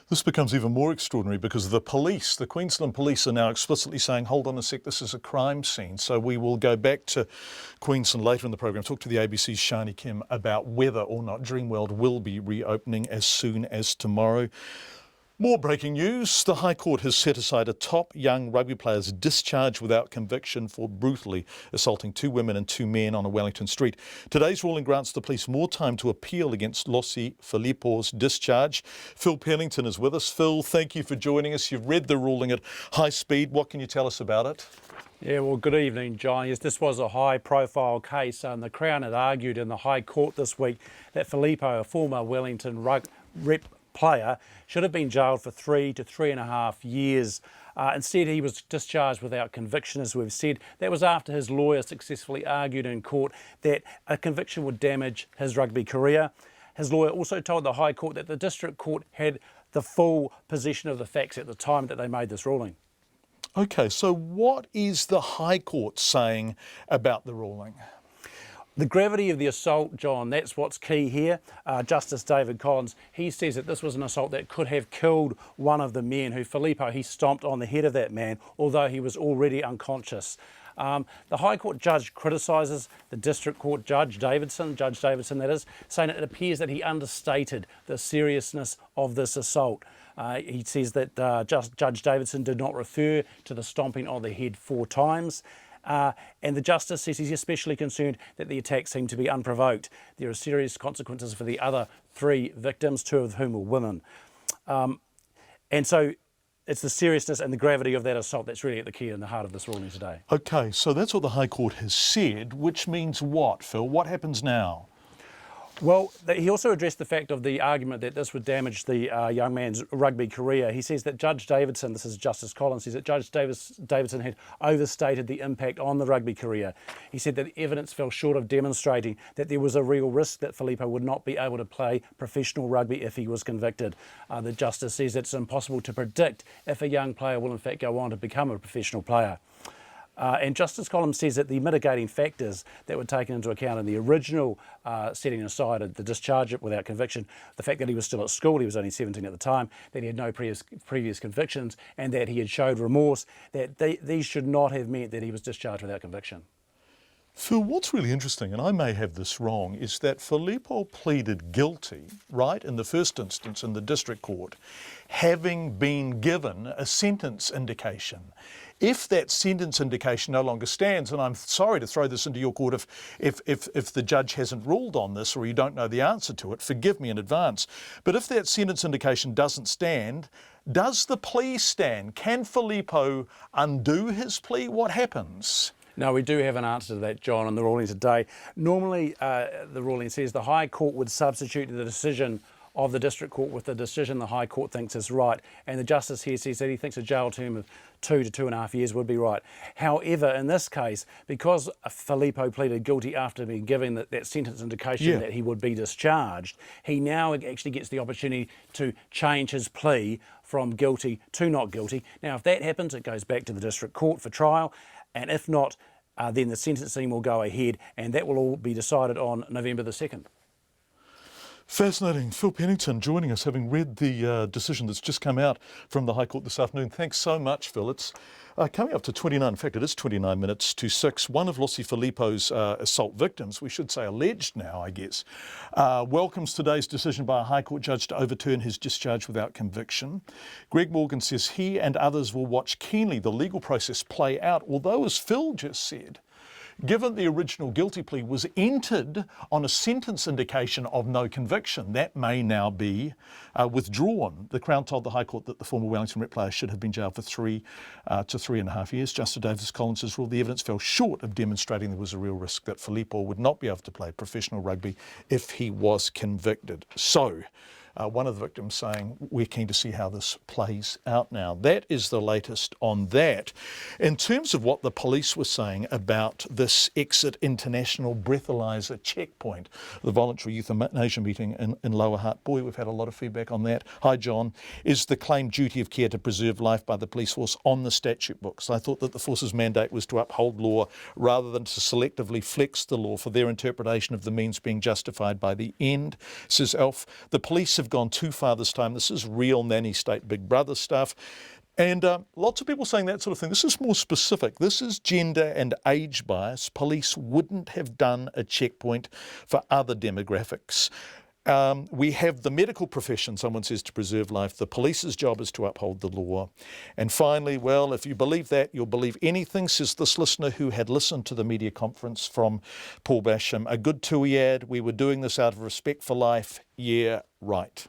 Speaker 5: This becomes even more extraordinary because the police, the Queensland police, are now explicitly saying, hold on a sec, this is a crime scene. So we will go back to Queensland later in the program, talk to the ABC's Shani Kim about whether or not Dreamworld will be reopening as soon as tomorrow. More breaking news. The High Court has set aside a top young rugby player's discharge without conviction for brutally assaulting 2 women and 2 men on a Wellington street. Today's ruling grants the police more time to appeal against Lossi Filippo's discharge. Phil Pennington is with us. Phil, thank you for joining us. You've read the ruling at high speed. What can you tell us about it?
Speaker 8: Yeah, well, good evening, John. Yes, this was a high-profile case, and the Crown had argued in the High Court this week that Filippo, a former Wellington rep player, should have been jailed for 3 to 3.5 years. Instead, he was discharged without conviction, as we've said. That was after his lawyer successfully argued in court that a conviction would damage his rugby career. His lawyer also told the High Court that the District Court had the full possession of the facts at the time that they made this ruling.
Speaker 5: OK, so what is the High Court saying about the ruling?
Speaker 8: The gravity of the assault, John, that's what's key here. Justice David Collins, he says that this was an assault that could have killed one of the men who, Filippo, he stomped on the head of that man, although he was already unconscious. The High Court judge criticises the District Court Judge Davidson that is, saying that it appears that he understated the seriousness of this assault. He says that Judge Davidson did not refer to the stomping on the head 4 times. And the Justice says he's especially concerned that the attack seemed to be unprovoked. There are serious consequences for the other 3 victims, 2 of whom were women. And so it's the seriousness and the gravity of that assault that's really at the key in the heart of this ruling today.
Speaker 5: OK, so that's what the High Court has said, which means what, Phil? What happens now?
Speaker 8: Well, he also addressed the fact of the argument that this would damage the young man's rugby career. He says that Judge Davidson, this is Justice Collins, says that Judge Davidson had overstated the impact on the rugby career. He said that evidence fell short of demonstrating that there was a real risk that Filippo would not be able to play professional rugby if he was convicted. The Justice says it's impossible to predict if a young player will in fact go on to become a professional player. And Justice Collins says that the mitigating factors that were taken into account in the original setting aside the discharge without conviction, the fact that he was still at school, he was only 17 at the time, that he had no previous convictions, and that he had showed remorse, that these should not have meant that he was discharged without conviction.
Speaker 5: Phil, what's really interesting, and I may have this wrong, is that Filippo pleaded guilty, right, in the first instance in the district court, having been given a sentence indication. If that sentence indication no longer stands, and I'm sorry to throw this into your court if the judge hasn't ruled on this or you don't know the answer to it, forgive me in advance, but if that sentence indication doesn't stand, does the plea stand? Can Filippo undo his plea? What happens?
Speaker 8: No, we do have an answer to that, John, in the ruling today. Normally, the ruling says the High Court would substitute the decision of the District Court with the decision the High Court thinks is right. And the Justice here says that he thinks a jail term of 2 to 2.5 years would be right. However, in this case, because Filippo pleaded guilty after being given that sentence indication that he would be discharged, he now actually gets the opportunity to change his plea from guilty to not guilty. Now, if that happens, it goes back to the District Court for trial. And if not, then the sentencing will go ahead, and that will all be decided on November the 2nd.
Speaker 5: Fascinating. Phil Pennington joining us, having read the decision that's just come out from the High Court this afternoon. Thanks so much, Phil. It's coming up to 29, in fact it is 29 minutes to 6. One of Lucy Filippo's assault victims, we should say alleged now, I guess, welcomes today's decision by a High Court judge to overturn his discharge without conviction. Greg Morgan says he and others will watch keenly the legal process play out, although, as Phil just said, given the original guilty plea was entered on a sentence indication of no conviction, that may now be withdrawn. The Crown told the High Court that the former Wellington Rep player should have been jailed for 3 to 3.5 years. Justice Davis Collins has ruled the evidence fell short of demonstrating there was a real risk that Filippo would not be able to play professional rugby if he was convicted. So, one of the victims saying, we're keen to see how this plays out now. That is the latest on that. In terms of what the police were saying about this Exit International breathalyzer checkpoint, the voluntary euthanasia meeting in Lower Hutt, boy, we've had a lot of feedback on that. Hi, John. Is the claimed duty of care to preserve life by the police force on the statute books? I thought that the force's mandate was to uphold law rather than to selectively flex the law for their interpretation of the means being justified by the end, says Alf. The police have gone too far this time. This is real nanny state Big Brother stuff. And lots of people saying that sort of thing. This is more specific. This is gender and age bias. Police wouldn't have done a checkpoint for other demographics. We have the medical profession, someone says, to preserve life. The police's job is to uphold the law. And finally, well, if you believe that, you'll believe anything, says this listener who had listened to the media conference from Paul Basham. A good TUI ad. We were doing this out of respect for life. Yeah, right.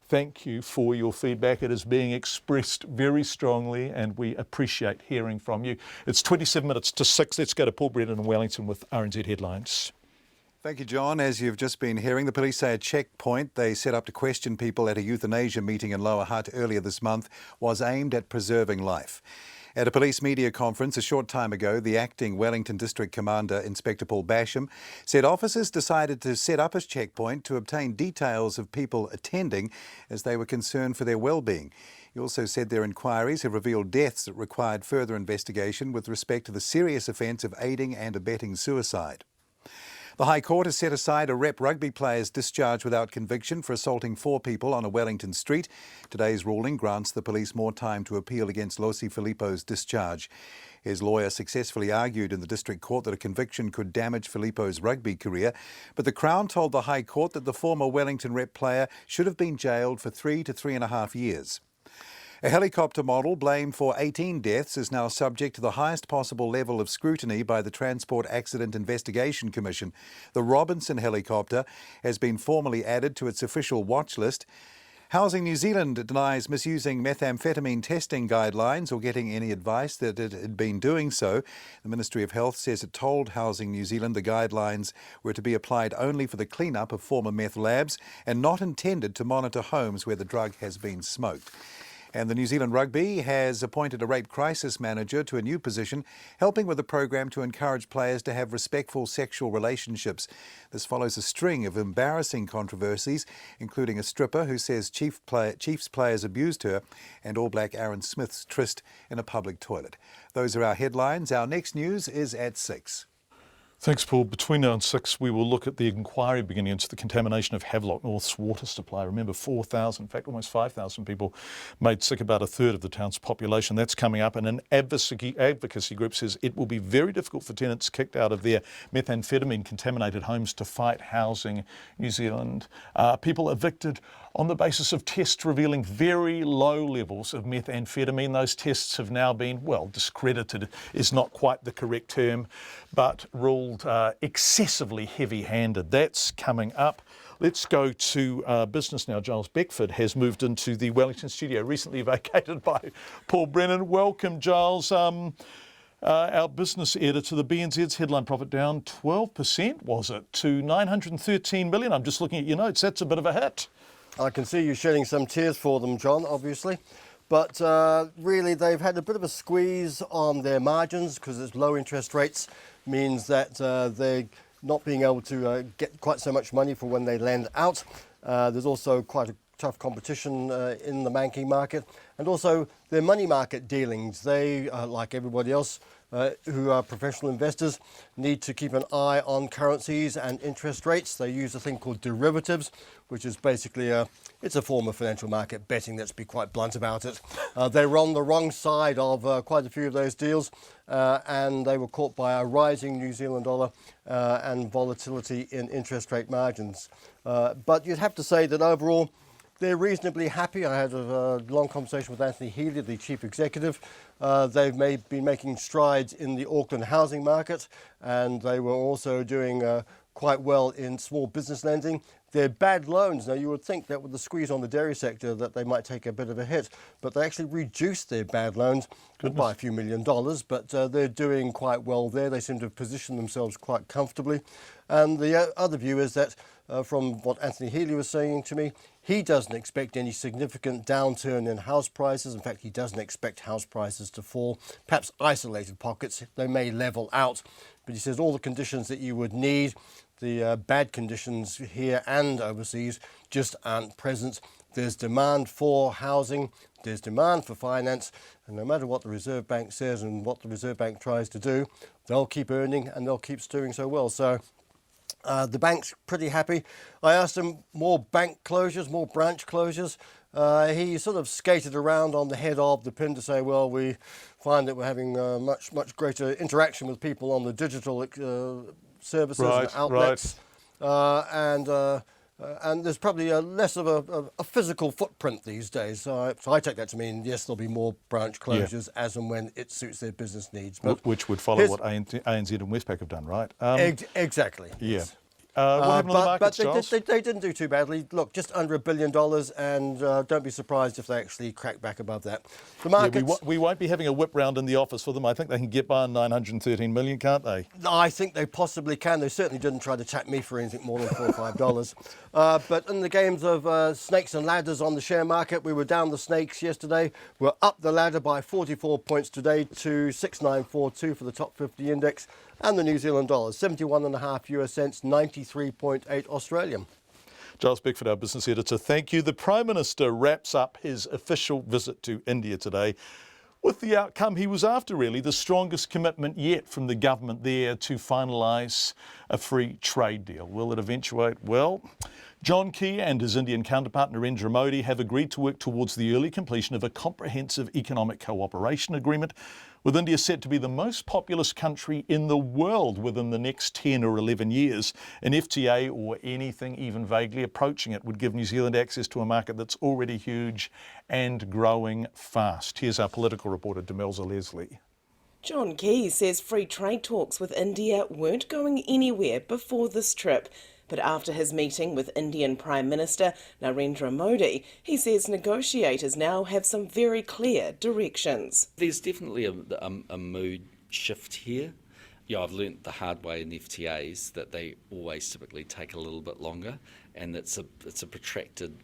Speaker 5: Thank you for your feedback. It is being expressed very strongly and we appreciate hearing from you. It's 27 minutes to 6. Let's go to Paul Brennan in Wellington with RNZ headlines.
Speaker 6: Thank you, John. As you've just been hearing, the police say a checkpoint they set up to question people at a euthanasia meeting in Lower Hutt earlier this month was aimed at preserving life. At a police media conference a short time ago, the acting Wellington District Commander, Inspector Paul Basham, said officers decided to set up a checkpoint to obtain details of people attending as they were concerned for their well-being. He also said their inquiries have revealed deaths that required further investigation with respect to the serious offence of aiding and abetting suicide. The High Court has set aside a rep rugby player's discharge without conviction for assaulting 4 people on a Wellington street. Today's ruling grants the police more time to appeal against Lucy Filippo's discharge. His lawyer successfully argued in the District Court that a conviction could damage Filippo's rugby career, but the Crown told the High Court that the former Wellington Rep player should have been jailed for 3 to 3.5 years. A helicopter model blamed for 18 deaths is now subject to the highest possible level of scrutiny by the Transport Accident Investigation Commission. The Robinson helicopter has been formally added to its official watch list. Housing New Zealand denies misusing methamphetamine testing guidelines or getting any advice that it had been doing so. The Ministry of Health says it told Housing New Zealand the guidelines were to be applied only for the clean-up of former meth labs and not intended to monitor homes where the drug has been smoked. And the New Zealand Rugby has appointed a rape crisis manager to a new position, helping with a program to encourage players to have respectful sexual relationships. This follows a string of embarrassing controversies, including a stripper who says Chiefs players abused her and All Black Aaron Smith's tryst in a public toilet. Those are our headlines. Our next news is at 6.
Speaker 5: Thanks, Paul. Between now and 6, we will look at the inquiry beginning into the contamination of Havelock North's water supply. Remember, 4,000, in fact, almost 5,000 people made sick, about a third of the town's population. That's coming up, and an advocacy group says it will be very difficult for tenants kicked out of their methamphetamine-contaminated homes to fight Housing New Zealand. People evicted on the basis of tests revealing very low levels of methamphetamine. Those tests have now been, well, discredited is not quite the correct term, but ruled excessively heavy-handed. That's coming up. Let's go to business now. Giles Beckford has moved into the Wellington studio, recently vacated by Paul Brennan. Welcome, Giles. Our business editor, the BNZ's headline profit down 12%, was it, to 913 million. I'm just looking at your notes. That's a bit of a hit.
Speaker 21: I can see you shedding some tears for them, John, obviously. But really, they've had a bit of a squeeze on their margins because it's low interest rates means that they're not being able to get quite so much money for when they lend out. There's also quite a tough competition in the banking market. And also their money market dealings. They, like everybody else who are professional investors, need to keep an eye on currencies and interest rates. They use a thing called derivatives, which is basically it's a form of financial market betting, let's be quite blunt about it. They were on the wrong side of quite a few of those deals and they were caught by a rising New Zealand dollar and volatility in interest rate margins. But you'd have to say that overall they're reasonably happy. I had a long conversation with Anthony Healy, the chief executive. They've been making strides in the Auckland housing market and they were also doing quite well in small business lending. They're bad loans. Now, you would think that with the squeeze on the dairy sector that they might take a bit of a hit, but they actually reduced their bad loans by a few $1 million, but they're doing quite well there. They seem to have positioned themselves quite comfortably. And the other view is that, from what Anthony Healy was saying to me, he doesn't expect any significant downturn in house prices. In fact, he doesn't expect house prices to fall. Perhaps isolated pockets, they may level out. But he says all the conditions that you would need, the bad conditions here and overseas, just aren't present. There's demand for housing, there's demand for finance, and no matter what the Reserve Bank says and what the Reserve Bank tries to do, they'll keep earning and they'll keep doing so well. So the bank's pretty happy. I asked him more bank closures, more branch closures. He sort of skated around on the head of the pin to say, well, we find that we're having much greater interaction with people on the digital services and outlets. And there's probably less of a physical footprint these days. So I take that to mean, yes, there'll be more branch closures as and when it suits their business needs. But
Speaker 5: which would follow what ANZ and Westpac have done, right?
Speaker 21: Exactly.
Speaker 5: Yeah. What happened on the markets, Giles?
Speaker 21: They didn't do too badly. Look, just under $1 billion, and don't be surprised if they actually crack back above that. The markets,
Speaker 5: we won't be having a whip round in the office for them. I think they can get by on 913 million, can't they?
Speaker 21: I think they possibly can. They certainly didn't try to tap me for anything more than $4 or $5. But in the games of snakes and ladders on the share market, we were down the snakes yesterday. We're up the ladder by 44 points today to 6942 for the top 50 index. And the New Zealand dollar, 71.5 US cents, 93.8 Australian.
Speaker 5: Giles Beckford, our business editor, thank you. The Prime Minister wraps up his official visit to India today with the outcome he was after, really, the strongest commitment yet from the government there to finalise a free trade deal. Will it eventuate? Well, John Key and his Indian counterpart Narendra Modi have agreed to work towards the early completion of a comprehensive economic cooperation agreement, with India set to be the most populous country in the world within the next 10 or 11 years. An FTA or anything even vaguely approaching it would give New Zealand access to a market that's already huge and growing fast. Here's our political reporter, Demelza Leslie.
Speaker 22: John Key says free trade talks with India weren't going anywhere before this trip,
Speaker 1: But after his meeting with Indian Prime Minister Narendra Modi, he says negotiators now have some very clear directions.
Speaker 22: There's definitely a mood shift here. Yeah, I've learnt the hard way in FTAs that they always typically take a little bit longer, and it's a protracted,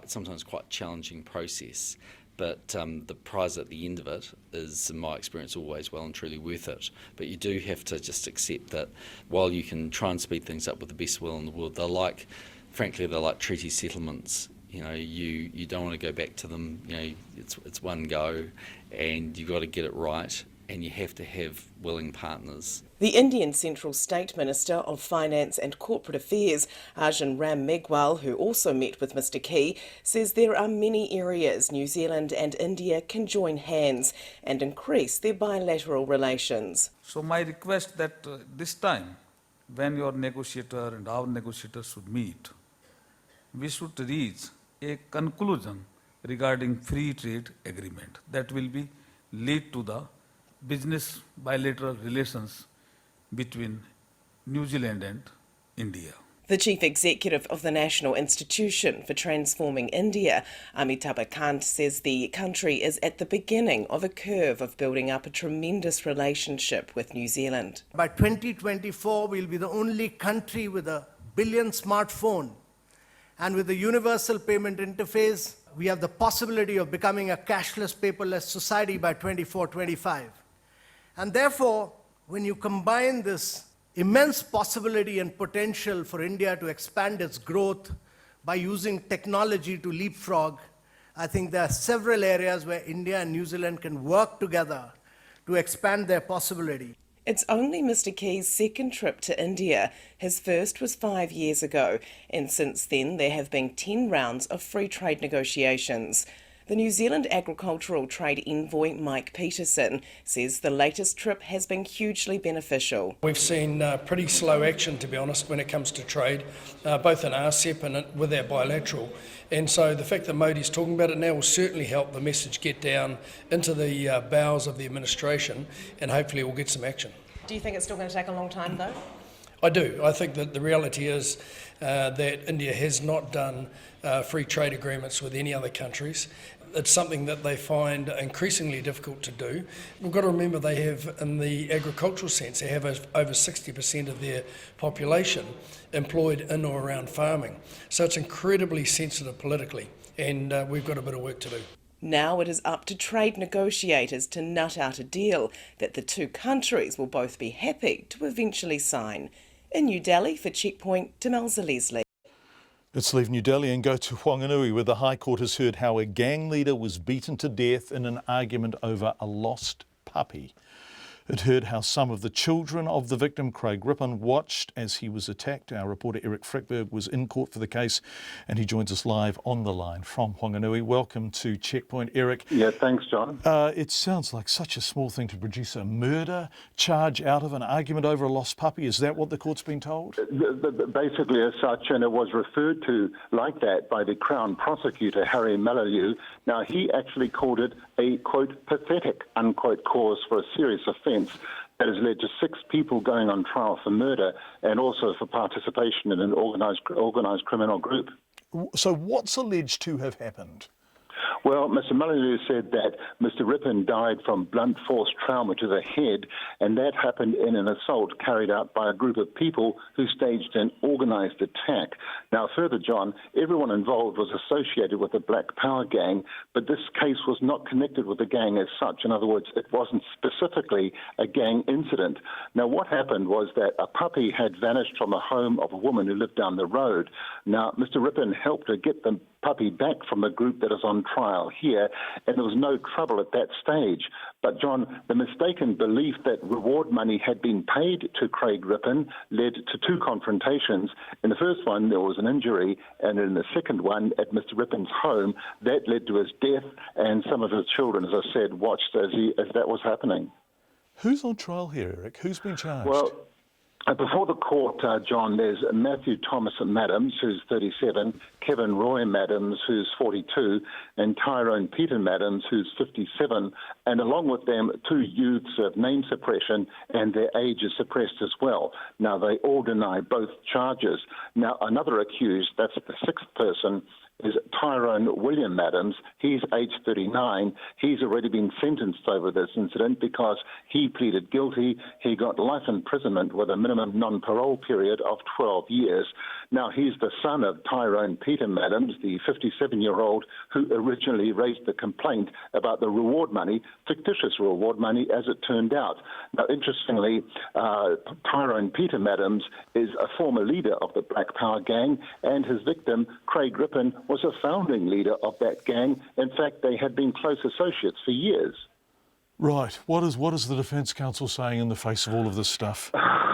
Speaker 22: sometimes quite challenging process. But the prize at the end of it is, in my experience, always well and truly worth it. But you do have to just accept that while you can try and speed things up with the best will in the world, frankly, they're like treaty settlements. You know, you don't want to go back to them. You know, it's one go, and you've got to get it right. And you have to have willing partners.
Speaker 1: The Indian Central State Minister of Finance and Corporate Affairs, Arjun Ram Meghwal, who also met with Mr Key, says there are many areas New Zealand and India can join hands and increase their bilateral relations.
Speaker 23: So my request that this time, when your negotiator and our negotiators should meet, we should reach a conclusion regarding free trade agreement that will lead to the business bilateral relations between New Zealand and India.
Speaker 1: The Chief Executive of the National Institution for Transforming India, Amitabh Kant, says the country is at the beginning of a curve of building up a tremendous relationship with New Zealand.
Speaker 24: By 2024, we'll be the only country with a billion smartphone, and with the universal payment interface, we have the possibility of becoming a cashless, paperless society by 2024-25. And therefore, when you combine this immense possibility and potential for India to expand its growth by using technology to leapfrog, I think there are several areas where India and New Zealand can work together to expand their possibility.
Speaker 1: It's only Mr Key's second trip to India. His first was 5 years ago, and since then there have been 10 rounds of free trade negotiations. The New Zealand Agricultural Trade Envoy Mike Peterson says the latest trip has been hugely beneficial.
Speaker 25: We've seen pretty slow action, to be honest, when it comes to trade, both in RCEP and with our bilateral. And so the fact that Modi's talking about it now will certainly help the message get down into the bowels of the administration, and hopefully we'll get some action.
Speaker 1: Do you think it's still going to take a long time, though?
Speaker 25: I do. I think that the reality is that India has not done free trade agreements with any other countries. It's something that they find increasingly difficult to do. We've got to remember they have, in the agricultural sense, they have over 60% of their population employed in or around farming. So it's incredibly sensitive politically, and we've got a bit of work to do.
Speaker 1: Now it is up to trade negotiators to nut out a deal that the two countries will both be happy to eventually sign. In New Delhi, for Checkpoint, Demelza Leslie.
Speaker 5: Let's leave New Delhi and go to Wanganui, where the High Court has heard how a gang leader was beaten to death in an argument over a lost puppy. It heard how some of the children of the victim, Craig Rippon, watched as he was attacked. Our reporter Eric Frickberg was in court for the case, and he joins us live on the line from Wanganui. Welcome to Checkpoint, Eric.
Speaker 26: Yeah, thanks, John.
Speaker 5: It sounds like such a small thing to produce a murder charge out of an argument over a lost puppy. Is that what the court's been told?
Speaker 26: Basically as such, and it was referred to like that by the Crown Prosecutor, Harry Malaliu. Now, he actually called it a, quote, pathetic, unquote, cause for a serious offence that has led to 6 people going on trial for murder and also for participation in an organised criminal group.
Speaker 5: So what's alleged to have happened?
Speaker 26: Well, Mr. Malaliu said that Mr. Rippon died from blunt force trauma to the head, and that happened in an assault carried out by a group of people who staged an organised attack. Now, further, John, everyone involved was associated with the Black Power gang, but this case was not connected with the gang as such. In other words, it wasn't specifically a gang incident. Now, what happened was that a puppy had vanished from a home of a woman who lived down the road. Now, Mr. Rippon helped her get the puppy back from the group that is on trial here, and there was no trouble at that stage. But, John, the mistaken belief that reward money had been paid to Craig Rippon led to 2 confrontations. In the first one, there was an injury, and in the second one, at Mr. Rippon's home, that led to his death, and some of his children, as I said, watched as that was happening.
Speaker 5: Who's on trial here, Eric? Who's been charged?
Speaker 26: Well, Before the court, John, there's Matthew Thomas Madams, who's 37, Kevin Roy Madams, who's 42, and Tyrone Peter Madams, who's 57, and along with them, 2 youths of name suppression, and their age is suppressed as well. Now, they all deny both charges. Now, another accused, that's the 6th person, is Tyrone William Madams. He's age 39. He's already been sentenced over this incident because he pleaded guilty. He got life imprisonment with a minimum non-parole period of 12 years. Now, he's the son of Tyrone Peter Madams, the 57-year-old who originally raised the complaint about the reward money, fictitious reward money, as it turned out. Now, interestingly, Tyrone Peter Madams is a former leader of the Black Power gang, and his victim, Craig Rippon, was a founding leader of that gang. In fact, they had been close associates for years.
Speaker 5: Right. What is the Defence Counsel saying in the face of all of this stuff?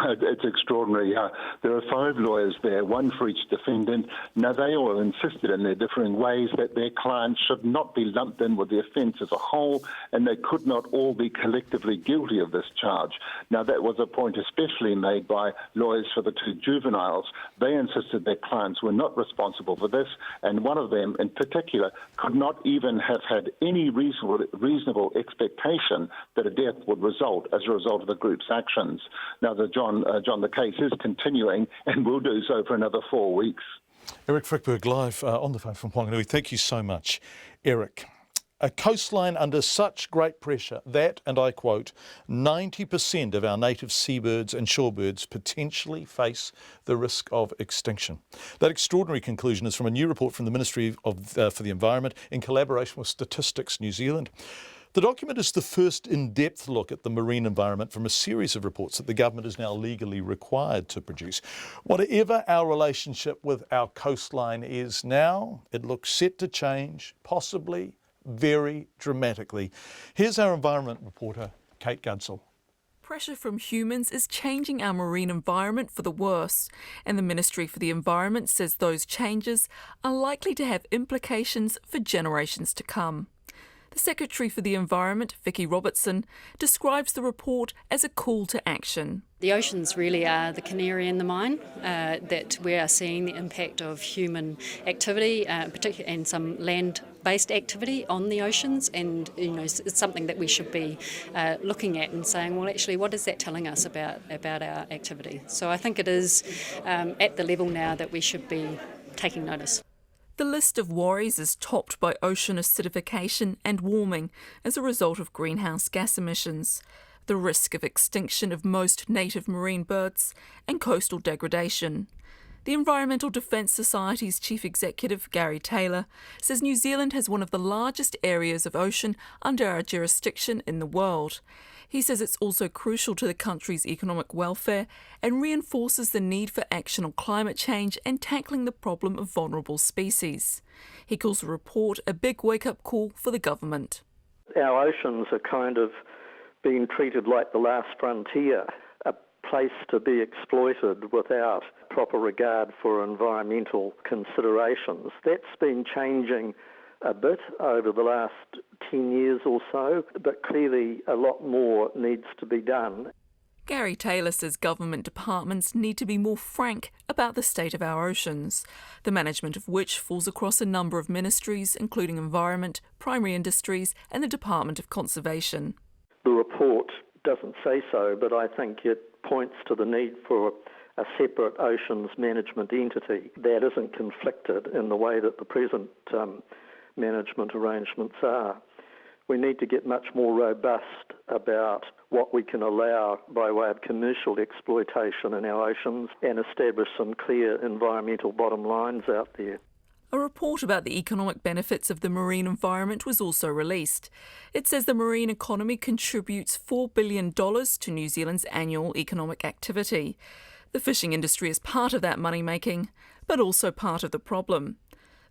Speaker 26: It's extraordinary. There are 5 lawyers there, 1 for each defendant. Now, they all insisted in their differing ways that their clients should not be lumped in with the offence as a whole, and they could not all be collectively guilty of this charge. Now, that was a point especially made by lawyers for the 2 juveniles. They insisted their clients were not responsible for this, and one of them in particular could not even have had any reasonable expectation that a death would result as a result of the group's actions. Now, John, the case is continuing and will do so for another 4 weeks.
Speaker 5: Eric Frickberg live on the phone from Wanganui. Thank you so much, Eric. A coastline under such great pressure that, and I quote, 90% of our native seabirds and shorebirds potentially face the risk of extinction. That extraordinary conclusion is from a new report from the Ministry for the Environment in collaboration with Statistics New Zealand. The document is the first in-depth look at the marine environment from a series of reports that the government is now legally required to produce. Whatever our relationship with our coastline is now, it looks set to change, possibly very dramatically. Here's our environment reporter, Kate Gunsell.
Speaker 2: Pressure from humans is changing our marine environment for the worse, and the Ministry for the Environment says those changes are likely to have implications for generations to come. The Secretary for the Environment, Vicky Robertson, describes the report as a call to action.
Speaker 3: The oceans really are the canary in the mine, that we are seeing the impact of human activity, particularly and some land-based activity on the oceans, and it's something that we should be looking at and saying, well, actually, what is that telling us about our activity? So I think it is at the level now that we should be taking notice.
Speaker 2: The list of worries is topped by ocean acidification and warming as a result of greenhouse gas emissions, the risk of extinction of most native marine birds, and coastal degradation. The Environmental Defence Society's Chief Executive, Gary Taylor, says New Zealand has one of the largest areas of ocean under our jurisdiction in the world. He says it's also crucial to the country's economic welfare and reinforces the need for action on climate change and tackling the problem of vulnerable species. He calls the report a big wake-up call for the government.
Speaker 4: Our oceans are kind of being treated like the last frontier, a place to be exploited without proper regard for environmental considerations. That's been changing a bit over the last 10 years or so, but clearly a lot more needs to be done.
Speaker 2: Gary Taylor says government departments need to be more frank about the state of our oceans, the management of which falls across a number of ministries, including Environment, Primary Industries and the Department of Conservation.
Speaker 4: The report doesn't say so, but I think it points to the need for a separate oceans management entity that isn't conflicted in the way that the present management arrangements are. We need to get much more robust about what we can allow by way of commercial exploitation in our oceans and establish some clear environmental bottom lines out there.
Speaker 2: A report about the economic benefits of the marine environment was also released. It says the marine economy contributes $4 billion to New Zealand's annual economic activity. The fishing industry is part of that money-making, but also part of the problem.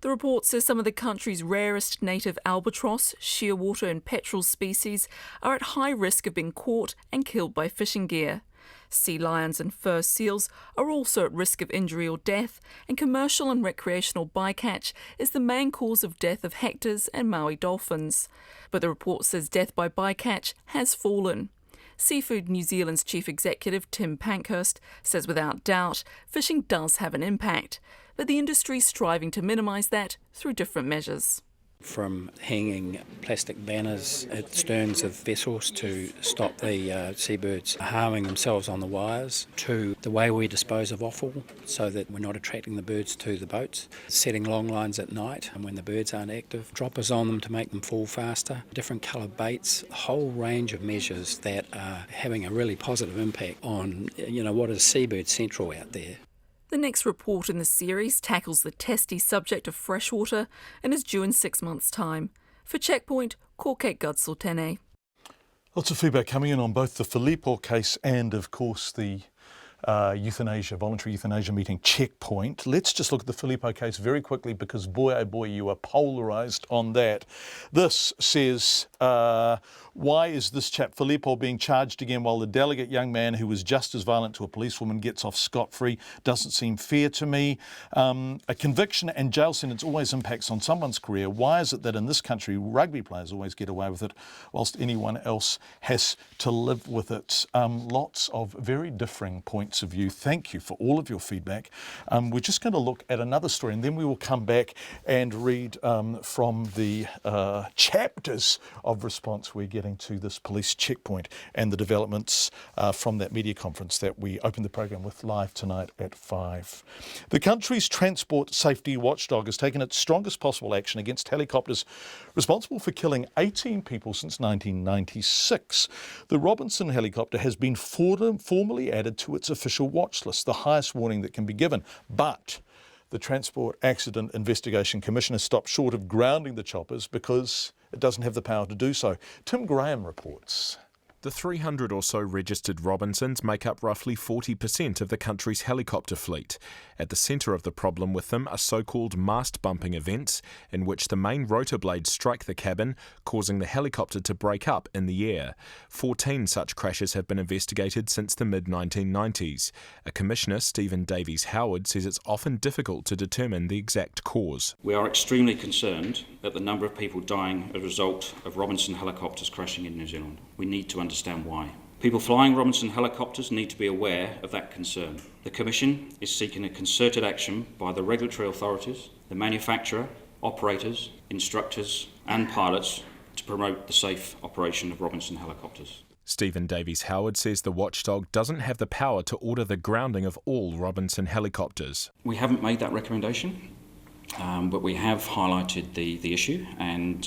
Speaker 2: The report says some of the country's rarest native albatross, shearwater and petrel species are at high risk of being caught and killed by fishing gear. Sea lions and fur seals are also at risk of injury or death, and commercial and recreational bycatch is the main cause of death of hectors and Maui dolphins. But the report says death by bycatch has fallen. Seafood New Zealand's chief executive Tim Pankhurst says without doubt fishing does have an impact, but the industry is striving to minimise that through different measures.
Speaker 7: From hanging plastic banners at sterns of vessels to stop the seabirds harming themselves on the wires, to the way we dispose of offal so that we're not attracting the birds to the boats, setting long lines at night and when the birds aren't active, droppers on them to make them fall faster, different coloured baits, a whole range of measures that are having a really positive impact on what is seabird central out there.
Speaker 2: The next report in the series tackles the testy subject of freshwater and is due in 6 months' time. For Checkpoint, ko Kate Godsul-Tene.
Speaker 5: Lots of feedback coming in on both the Filippo case and, of course, the voluntary euthanasia meeting Checkpoint. Let's just look at the Filippo case very quickly because, boy, oh boy, you are polarised on that. This says, why is this chap Filippo being charged again while the delegate young man who was just as violent to a policewoman gets off scot-free? Doesn't seem fair to me. A conviction and jail sentence always impacts on someone's career. Why is it that in this country rugby players always get away with it whilst anyone else has to live with it? Lots of very differing points of view. Thank you for all of your feedback. We're just going to look at another story and then we will come back and read from the chapters of response we're getting to this police checkpoint and the developments from that media conference that we opened the program with live tonight at 5. The country's transport safety watchdog has taken its strongest possible action against helicopters responsible for killing 18 people since 1996. The Robinson helicopter has been formally added to its official watch list, the highest warning that can be given. But the Transport Accident Investigation Commission has stopped short of grounding the choppers because it doesn't have the power to do so. Tim Graham reports.
Speaker 9: The 300 or so registered Robinsons make up roughly 40% of the country's helicopter fleet. At the centre of the problem with them are so-called mast bumping events, in which the main rotor blades strike the cabin, causing the helicopter to break up in the air. 14 such crashes have been investigated since the mid-1990s. A Commissioner, Stephen Davies-Howard, says it's often difficult to determine the exact cause.
Speaker 11: We are extremely concerned at the number of people dying as a result of Robinson helicopters crashing in New Zealand. We need to understand why. People flying Robinson helicopters need to be aware of that concern. The Commission is seeking a concerted action by the regulatory authorities, the manufacturer, operators, instructors and pilots to promote the safe operation of Robinson helicopters.
Speaker 9: Stephen Davies-Howard says the watchdog doesn't have the power to order the grounding of all Robinson helicopters.
Speaker 11: We haven't made that recommendation. But we have highlighted the issue, and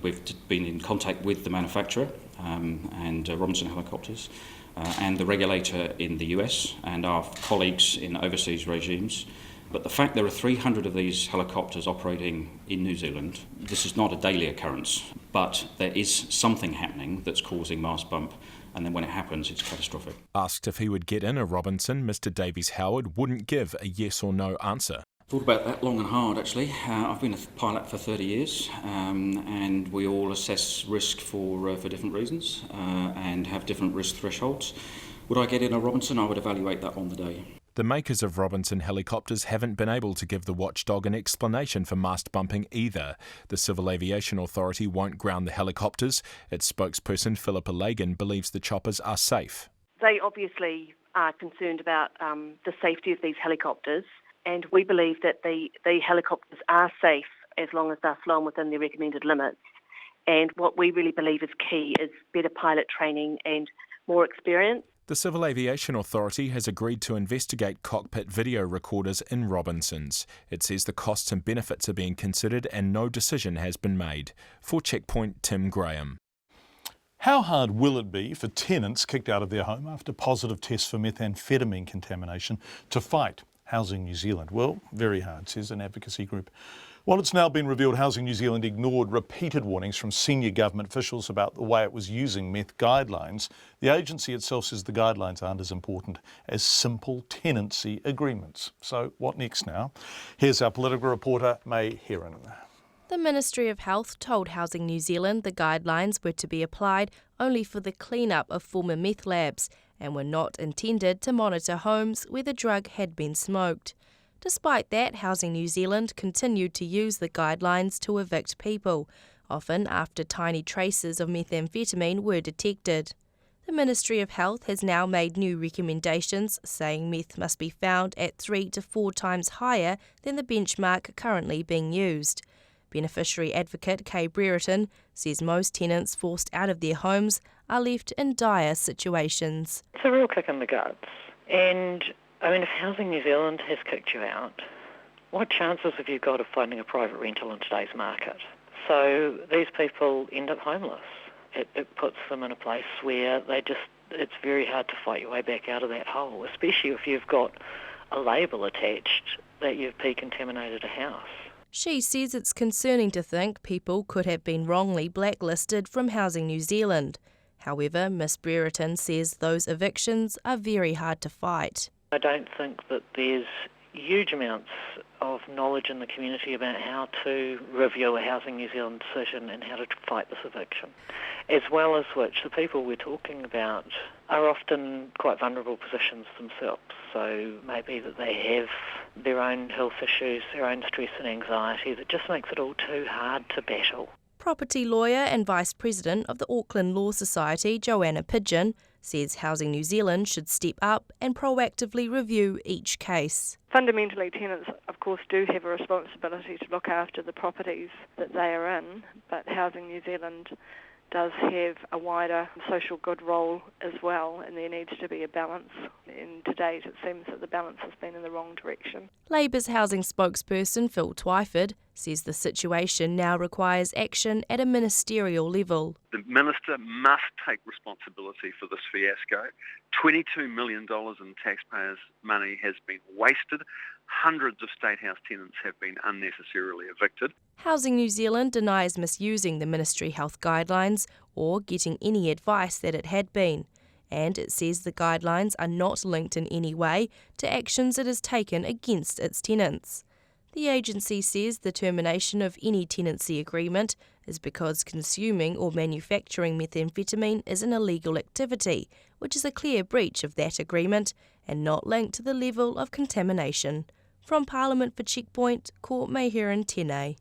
Speaker 11: we've been in contact with the manufacturer and Robinson Helicopters and the regulator in the US and our colleagues in overseas regimes. But the fact there are 300 of these helicopters operating in New Zealand, this is not a daily occurrence, but there is something happening that's causing mast bump. And then when it happens, it's catastrophic.
Speaker 9: Asked if he would get in a Robinson, Mr Davies-Howard wouldn't give a yes or no answer.
Speaker 11: Thought about that long and hard, actually. I've been a pilot for 30 years, and we all assess risk for different reasons and have different risk thresholds. Would I get in a Robinson? I would evaluate that on the day.
Speaker 9: The makers of Robinson helicopters haven't been able to give the watchdog an explanation for mast bumping either. The Civil Aviation Authority won't ground the helicopters. Its spokesperson, Philippa Lagan, believes the choppers are safe.
Speaker 13: They obviously are concerned about the safety of these helicopters, and we believe that the helicopters are safe as long as they're flown within their recommended limits. And what we really believe is key is better pilot training and more experience.
Speaker 9: The Civil Aviation Authority has agreed to investigate cockpit video recorders in Robinsons. It says the costs and benefits are being considered and no decision has been made. For Checkpoint, Tim Graham.
Speaker 5: How hard will it be for tenants kicked out of their home after positive tests for methamphetamine contamination to fight Housing New Zealand? Well, very hard, says an advocacy group. While it's now been revealed Housing New Zealand ignored repeated warnings from senior government officials about the way it was using meth guidelines, the agency itself says the guidelines aren't as important as simple tenancy agreements. So what next now? Here's our political reporter, May Heron.
Speaker 15: The Ministry of Health told Housing New Zealand the guidelines were to be applied only for the clean-up of former meth labs and were not intended to monitor homes where the drug had been smoked. Despite that, Housing New Zealand continued to use the guidelines to evict people, often after tiny traces of methamphetamine were detected. The Ministry of Health has now made new recommendations, saying meth must be found at 3 to 4 times higher than the benchmark currently being used. Beneficiary advocate Kay Brereton says most tenants forced out of their homes are left in dire situations.
Speaker 10: It's a real kick in the guts. And, I mean, if Housing New Zealand has kicked you out, what chances have you got of finding a private rental in today's market? So these people end up homeless. It puts them in a place where it's very hard to fight your way back out of that hole, especially if you've got a label attached that you've contaminated a house.
Speaker 15: She says it's concerning to think people could have been wrongly blacklisted from Housing New Zealand. However, Ms Brereton says those evictions are very hard to fight.
Speaker 10: I don't think that there's huge amounts of knowledge in the community about how to review a Housing New Zealand decision and how to fight this eviction, as well as which the people we're talking about are often quite vulnerable positions themselves. So maybe that they have their own health issues, their own stress and anxiety that just makes it all too hard to battle.
Speaker 15: Property lawyer and Vice President of the Auckland Law Society, Joanna Pidgeon, says Housing New Zealand should step up and proactively review each case.
Speaker 12: Fundamentally, tenants, of course, do have a responsibility to look after the properties that they are in, but Housing New Zealand does have a wider social good role as well, and there needs to be a balance. And to date, it seems that the balance has been in the wrong direction.
Speaker 15: Labour's housing spokesperson Phil Twyford says the situation now requires action at a ministerial level.
Speaker 14: The Minister must take responsibility for this fiasco. $22 million in taxpayers' money has been wasted. Hundreds of State House tenants have been unnecessarily evicted.
Speaker 15: Housing New Zealand denies misusing the Ministry Health guidelines or getting any advice that it had been, and it says the guidelines are not linked in any way to actions it has taken against its tenants. The agency says the termination of any tenancy agreement is because consuming or manufacturing methamphetamine is an illegal activity, which is a clear breach of that agreement and not linked to the level of contamination. From Parliament for Checkpoint, Court Mehiran Tēnei.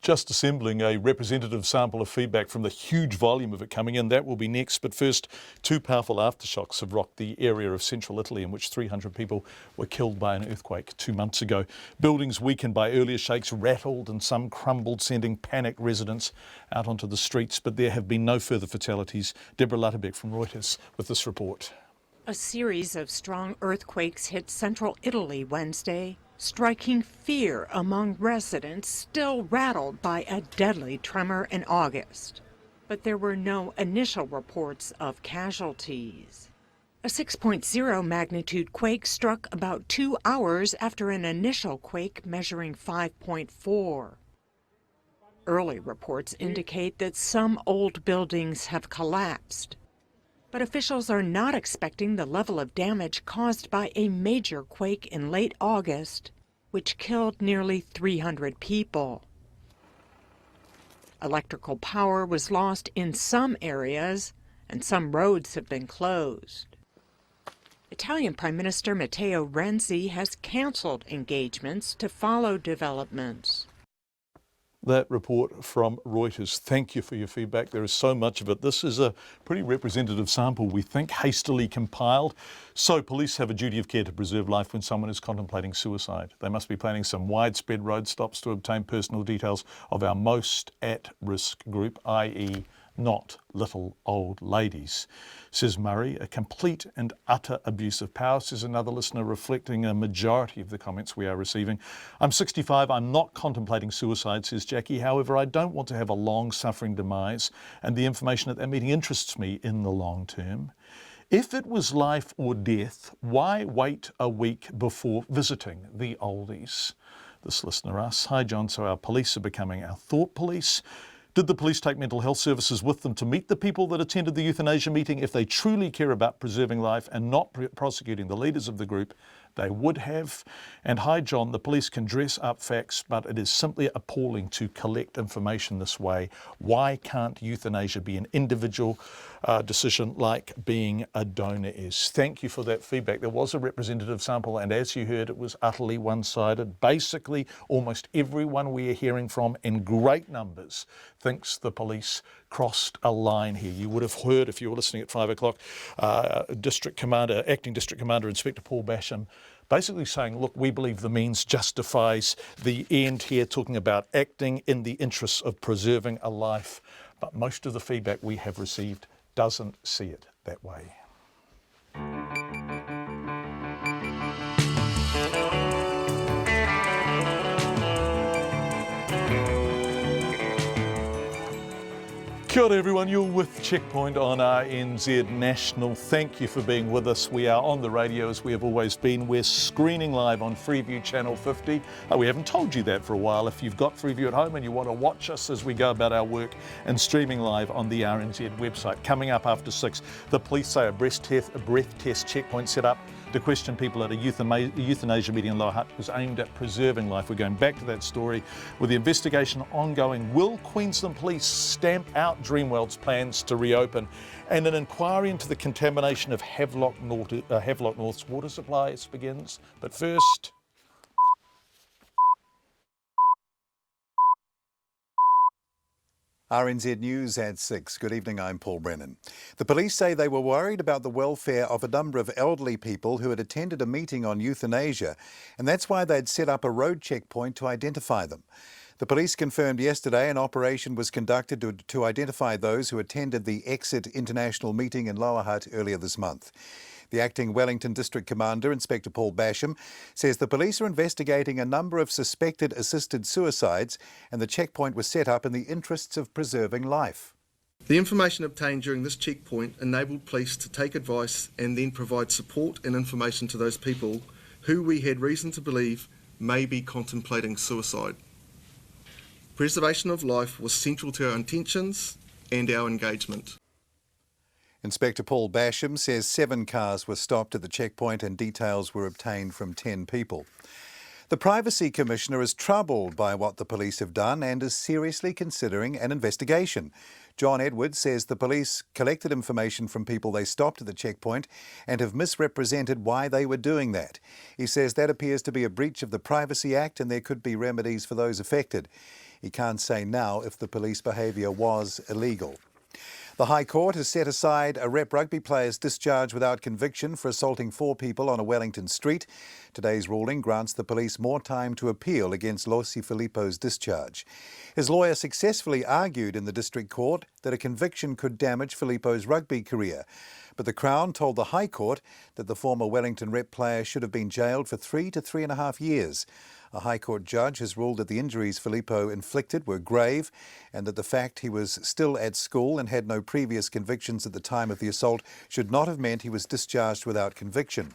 Speaker 5: Just assembling a representative sample of feedback from the huge volume of it coming in. That will be next. But first, 2 powerful aftershocks have rocked the area of central Italy in which 300 people were killed by an earthquake 2 months ago. Buildings weakened by earlier shakes rattled and some crumbled, sending panicked residents out onto the streets. But there have been no further fatalities. Deborah Lutterbeck from Reuters with this report.
Speaker 16: A series of strong earthquakes hit central Italy Wednesday, striking fear among residents still rattled by a deadly tremor in August. But there were no initial reports of casualties. A 6.0 magnitude quake struck about 2 hours after an initial quake measuring 5.4. Early reports indicate that some old buildings have collapsed. But officials are not expecting the level of damage caused by a major quake in late August, which killed nearly 300 people. Electrical power was lost in some areas, and some roads have been closed. Italian Prime Minister Matteo Renzi has canceled engagements to follow developments.
Speaker 5: That report from Reuters. Thank you for your feedback. There is so much of it. This is a pretty representative sample, we think, hastily compiled. So police have a duty of care to preserve life when someone is contemplating suicide. They must be planning some widespread road stops to obtain personal details of our most at-risk group, i.e. not little old ladies. Says Murray, a complete and utter abuse of power, says another listener, reflecting a majority of the comments we are receiving. I'm 65, I'm not contemplating suicide, says Jackie. However, I don't want to have a long suffering demise, and the information at that meeting interests me in the long term. If it was life or death, why wait a week before visiting the oldies? This listener asks. Hi John, so our police are becoming our thought police. Did the police take mental health services with them to meet the people that attended the euthanasia meeting? If they truly care about preserving life and not prosecuting the leaders of the group, they would have. And hi John, the police can dress up facts, but it is simply appalling to collect information this way. Why can't euthanasia be an individual decision like being a donor is? Thank you for that feedback. There was a representative sample, and as you heard, it was utterly one-sided. Basically, almost everyone we are hearing from in great numbers thinks the police crossed a line here. You would have heard, if you were listening at 5 o'clock, Acting District Commander Inspector Paul Basham basically saying, look, we believe the means justifies the end here, talking about acting in the interests of preserving a life. But most of the feedback we have received doesn't see it that way. Kia ora everyone, you're with Checkpoint on RNZ National. Thank you for being with us. We are on the radio as we have always been. We're screening live on Freeview Channel 50. We haven't told you that for a while. If you've got Freeview at home and you want to watch us as we go about our work, and streaming live on the RNZ website. Coming up after 6, the police say a breath test checkpoint set up to question people at a euthanasia meeting in Lower Hutt was aimed at preserving life. We're going back to that story with the investigation ongoing. Will Queensland Police stamp out Dreamworld's plans to reopen? And an inquiry into the contamination of Havelock North's water supplies begins. But first...
Speaker 6: RNZ News at 6. Good evening, I'm Paul Brennan. The police say they were worried about the welfare of a number of elderly people who had attended a meeting on euthanasia, and that's why they'd set up a road checkpoint to identify them. The police confirmed yesterday an operation was conducted to identify those who attended the Exit International meeting in Lower Hutt earlier this month. The acting Wellington District Commander, Inspector Paul Basham, says the police are investigating a number of suspected assisted suicides, and the checkpoint was set up in the interests of preserving life.
Speaker 8: The information obtained during this checkpoint enabled police to take advice and then provide support and information to those people who we had reason to believe may be contemplating suicide. Preservation of life was central to our intentions and our engagement.
Speaker 6: Inspector Paul Basham says 7 cars were stopped at the checkpoint and details were obtained from 10 people. The Privacy Commissioner is troubled by what the police have done and is seriously considering an investigation. John Edwards says the police collected information from people they stopped at the checkpoint and have misrepresented why they were doing that. He says that appears to be a breach of the Privacy Act and there could be remedies for those affected. He can't say now if the police behaviour was illegal. The High Court has set aside a rep rugby player's discharge without conviction for assaulting 4 people on a Wellington street. Today's ruling grants the police more time to appeal against Losi Filippo's discharge. His lawyer successfully argued in the District Court that a conviction could damage Filippo's rugby career. But the Crown told the High Court that the former Wellington rep player should have been jailed for 3 to 3.5 years. A High Court judge has ruled that the injuries Filippo inflicted were grave and that the fact he was still at school and had no previous convictions at the time of the assault should not have meant he was discharged without conviction.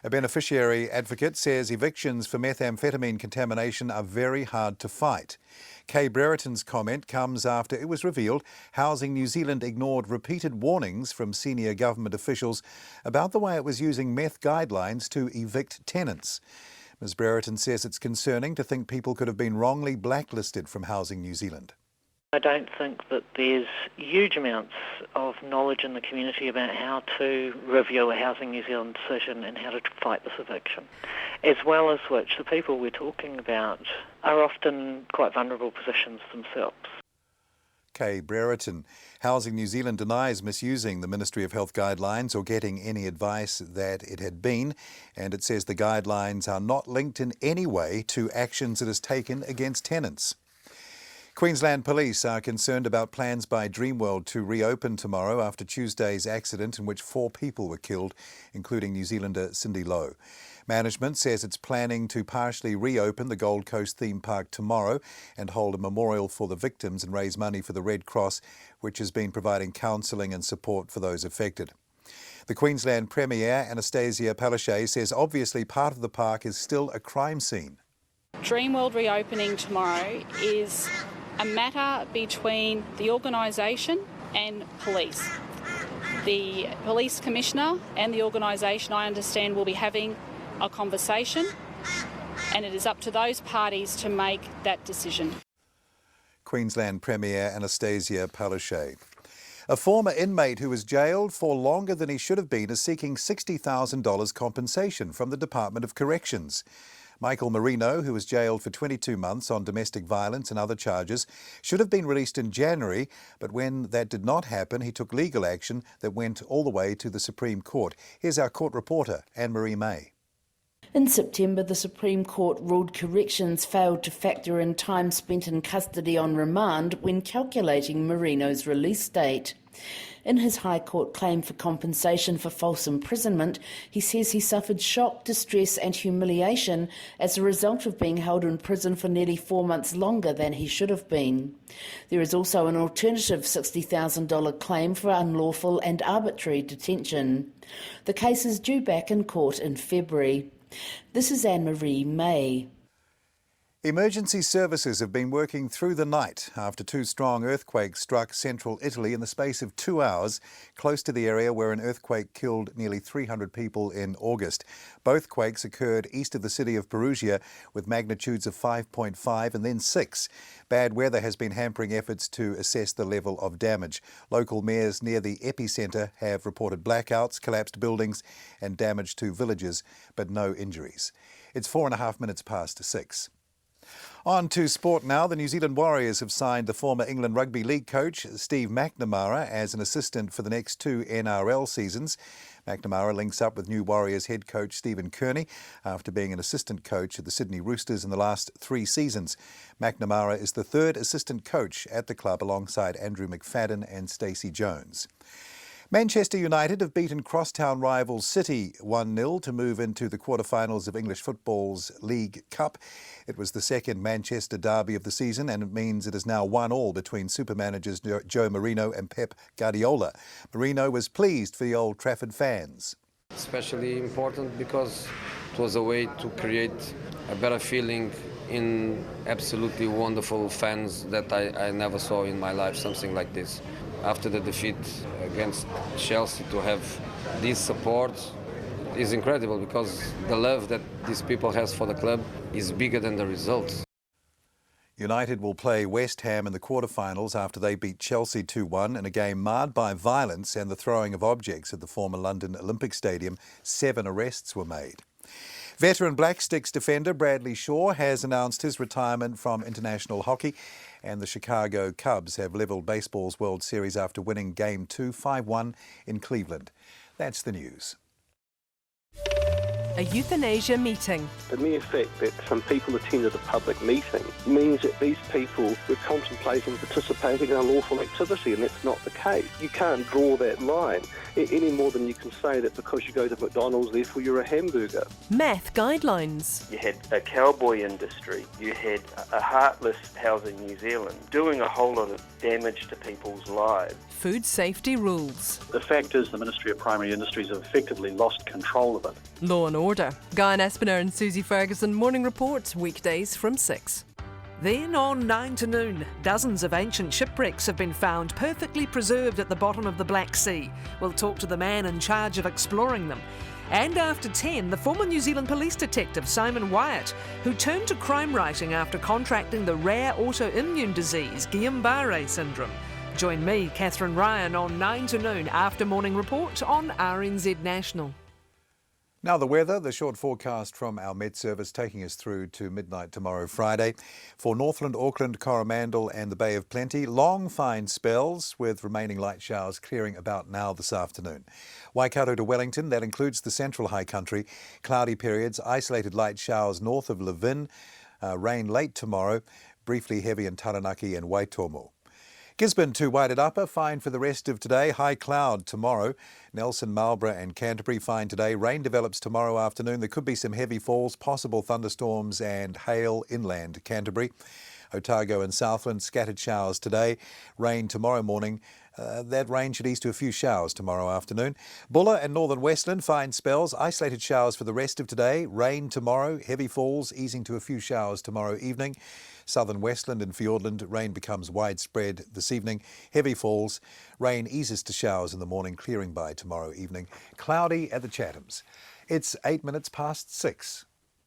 Speaker 6: A beneficiary advocate says evictions for methamphetamine contamination are very hard to fight. Kay Brereton's comment comes after it was revealed Housing New Zealand ignored repeated warnings from senior government officials about the way it was using meth guidelines to evict tenants. Ms Brereton says it's concerning to think people could have been wrongly blacklisted from Housing New Zealand.
Speaker 10: I don't think that there's huge amounts of knowledge in the community about how to review a Housing New Zealand decision and how to fight this eviction, as well as which the people we're talking about are often quite vulnerable positions themselves.
Speaker 6: Kay Brereton. Housing New Zealand denies misusing the Ministry of Health guidelines or getting any advice that it had been, and it says the guidelines are not linked in any way to actions it has taken against tenants. Queensland Police are concerned about plans by Dreamworld to reopen tomorrow after Tuesday's accident in which 4 people were killed, including New Zealander Cindy Lowe. Management says it's planning to partially reopen the Gold Coast theme park tomorrow and hold a memorial for the victims and raise money for the Red Cross, which has been providing counselling and support for those affected. The Queensland Premier, Anastasia Palaszczuk, says obviously part of the park is still a crime scene.
Speaker 17: Dreamworld reopening tomorrow is a matter between the organisation and police. The Police Commissioner and the organisation, I understand, will be having a conversation, and it is up to those parties to make that decision.
Speaker 6: Queensland Premier Anastasia Palaszczuk. A former inmate who was jailed for longer than he should have been is seeking $60,000 compensation from the Department of Corrections. Michael Marino, who was jailed for 22 months on domestic violence and other charges, should have been released in January, but when that did not happen, he took legal action that went all the way to the Supreme Court. Here's our court reporter, Anne-Marie May.
Speaker 18: In September, the Supreme Court ruled corrections failed to factor in time spent in custody on remand when calculating Marino's release date. In his High Court claim for compensation for false imprisonment, he says he suffered shock, distress and humiliation as a result of being held in prison for nearly 4 months longer than he should have been. There is also an alternative $60,000 claim for unlawful and arbitrary detention. The case is due back in court in February. This is Anne-Marie May.
Speaker 6: Emergency services have been working through the night after 2 strong earthquakes struck central Italy in the space of 2 hours, close to the area where an earthquake killed nearly 300 people in August. Both quakes occurred east of the city of Perugia with magnitudes of 5.5 and then 6. Bad weather has been hampering efforts to assess the level of damage. Local mayors near the epicentre have reported blackouts, collapsed buildings and damage to villages, but no injuries. It's 4.5 minutes past 6. On to sport now. The New Zealand Warriors have signed the former England Rugby League coach Steve McNamara as an assistant for the next 2 NRL seasons. McNamara links up with new Warriors head coach Stephen Kearney after being an assistant coach at the Sydney Roosters in the last 3 seasons. McNamara is the 3rd assistant coach at the club alongside Andrew McFadden and Stacey Jones. Manchester United have beaten crosstown rivals City 1-0 to move into the quarterfinals of English football's League Cup. It was the second Manchester derby of the season, and it means it is now 1-1 between super managers Joe Marino and Pep Guardiola. Marino was pleased for the Old Trafford fans.
Speaker 19: Especially important because it was a way to create a better feeling in absolutely wonderful fans that I never saw in my life, something like this. After the defeat against Chelsea, to have this support is incredible because the love that these people have for the club is bigger than the results.
Speaker 6: United will play West Ham in the quarterfinals after they beat Chelsea 2-1 in a game marred by violence and the throwing of objects at the former London Olympic Stadium. 7 arrests were made. Veteran Black Sticks defender Bradley Shaw has announced his retirement from international hockey, and the Chicago Cubs have levelled baseball's World Series after winning Game 2 5-1 in Cleveland. That's the news.
Speaker 20: A euthanasia meeting.
Speaker 21: The mere fact that some people attended a public meeting means that these people were contemplating participating in a lawful activity, and that's not the case. You can't draw that line any more than you can say that because you go to McDonald's, therefore you're a hamburger.
Speaker 20: Meth guidelines.
Speaker 22: You had a cowboy industry, you had a heartless Housing New Zealand doing a whole lot of damage to people's lives.
Speaker 20: Food safety rules.
Speaker 23: The fact is the Ministry of Primary Industries have effectively lost control of it.
Speaker 20: Law and Order. Guy Aspinall and Susie Ferguson morning reports weekdays from 6.
Speaker 27: Then on 9 to noon, dozens of ancient shipwrecks have been found perfectly preserved at the bottom of the Black Sea. We'll talk to the man in charge of exploring them. And after 10, the former New Zealand police detective Simon Wyatt, who turned to crime writing after contracting the rare autoimmune disease Guillain-Barré syndrome. Join me, Catherine Ryan, on 9 to noon after morning report on RNZ National.
Speaker 6: Now the weather, the short forecast from our Met Service taking us through to midnight tomorrow, Friday. For Northland, Auckland, Coromandel and the Bay of Plenty, long fine spells with remaining light showers clearing about now this afternoon. Waikato to Wellington, that includes the central high country. Cloudy periods, isolated light showers north of Levin, rain late tomorrow, briefly heavy in Taranaki and Waitomo. Gisborne to Wairarapa, fine for the rest of today. High cloud tomorrow. Nelson, Marlborough and Canterbury, fine today. Rain develops tomorrow afternoon. There could be some heavy falls, possible thunderstorms and hail inland Canterbury. Otago and Southland, scattered showers today. Rain tomorrow morning. That rain should ease to a few showers tomorrow afternoon. Bulla and Northern Westland, fine spells. Isolated showers for the rest of today. Rain tomorrow. Heavy falls, easing to a few showers tomorrow evening. Southern Westland and Fiordland, rain becomes widespread this evening. Heavy falls. Rain eases to showers in the morning, clearing by tomorrow evening. Cloudy at the Chathams. It's 8 minutes past 6.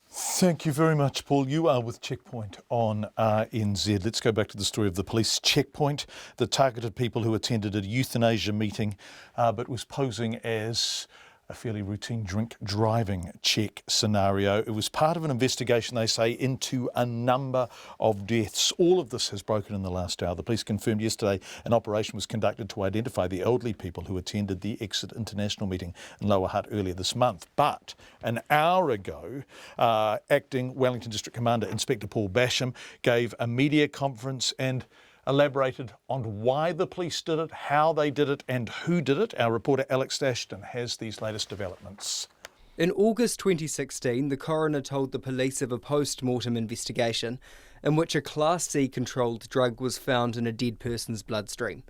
Speaker 5: Thank you very much, Paul. You are with Checkpoint on RNZ. Let's go back to the story of the police checkpoint that targeted people who attended a euthanasia meeting but was posing as a fairly routine drink driving check scenario. It was part of an investigation, they say, into a number of deaths. All of this has broken in the last hour. The police confirmed yesterday an operation was conducted to identify the elderly people who attended the Exit International meeting in Lower Hutt earlier this month. But an hour ago, Acting Wellington District Commander Inspector Paul Basham gave a media conference and elaborated on why the police did it, how they did it and who did it. Our reporter Alex Ashton has these latest developments.
Speaker 1: In August 2016, the coroner told the police of a post-mortem investigation in which a Class C controlled drug was found in a dead person's bloodstream.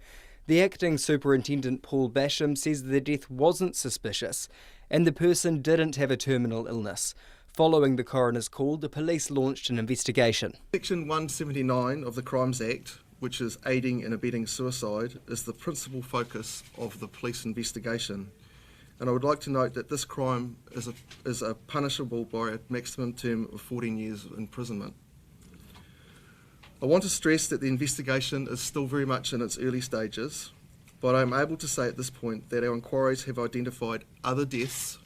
Speaker 1: The acting superintendent Paul Basham says the death wasn't suspicious and the person didn't have a terminal illness. Following the coroner's call, the police launched an investigation.
Speaker 8: Section 179 of the Crimes Act, which is aiding and abetting suicide, is the principal focus of the police investigation. And I would like to note that this crime is punishable by a maximum term of 14 years imprisonment. I want to stress that the investigation is still very much in its early stages, but I am able to say at this point that our inquiries have identified other deaths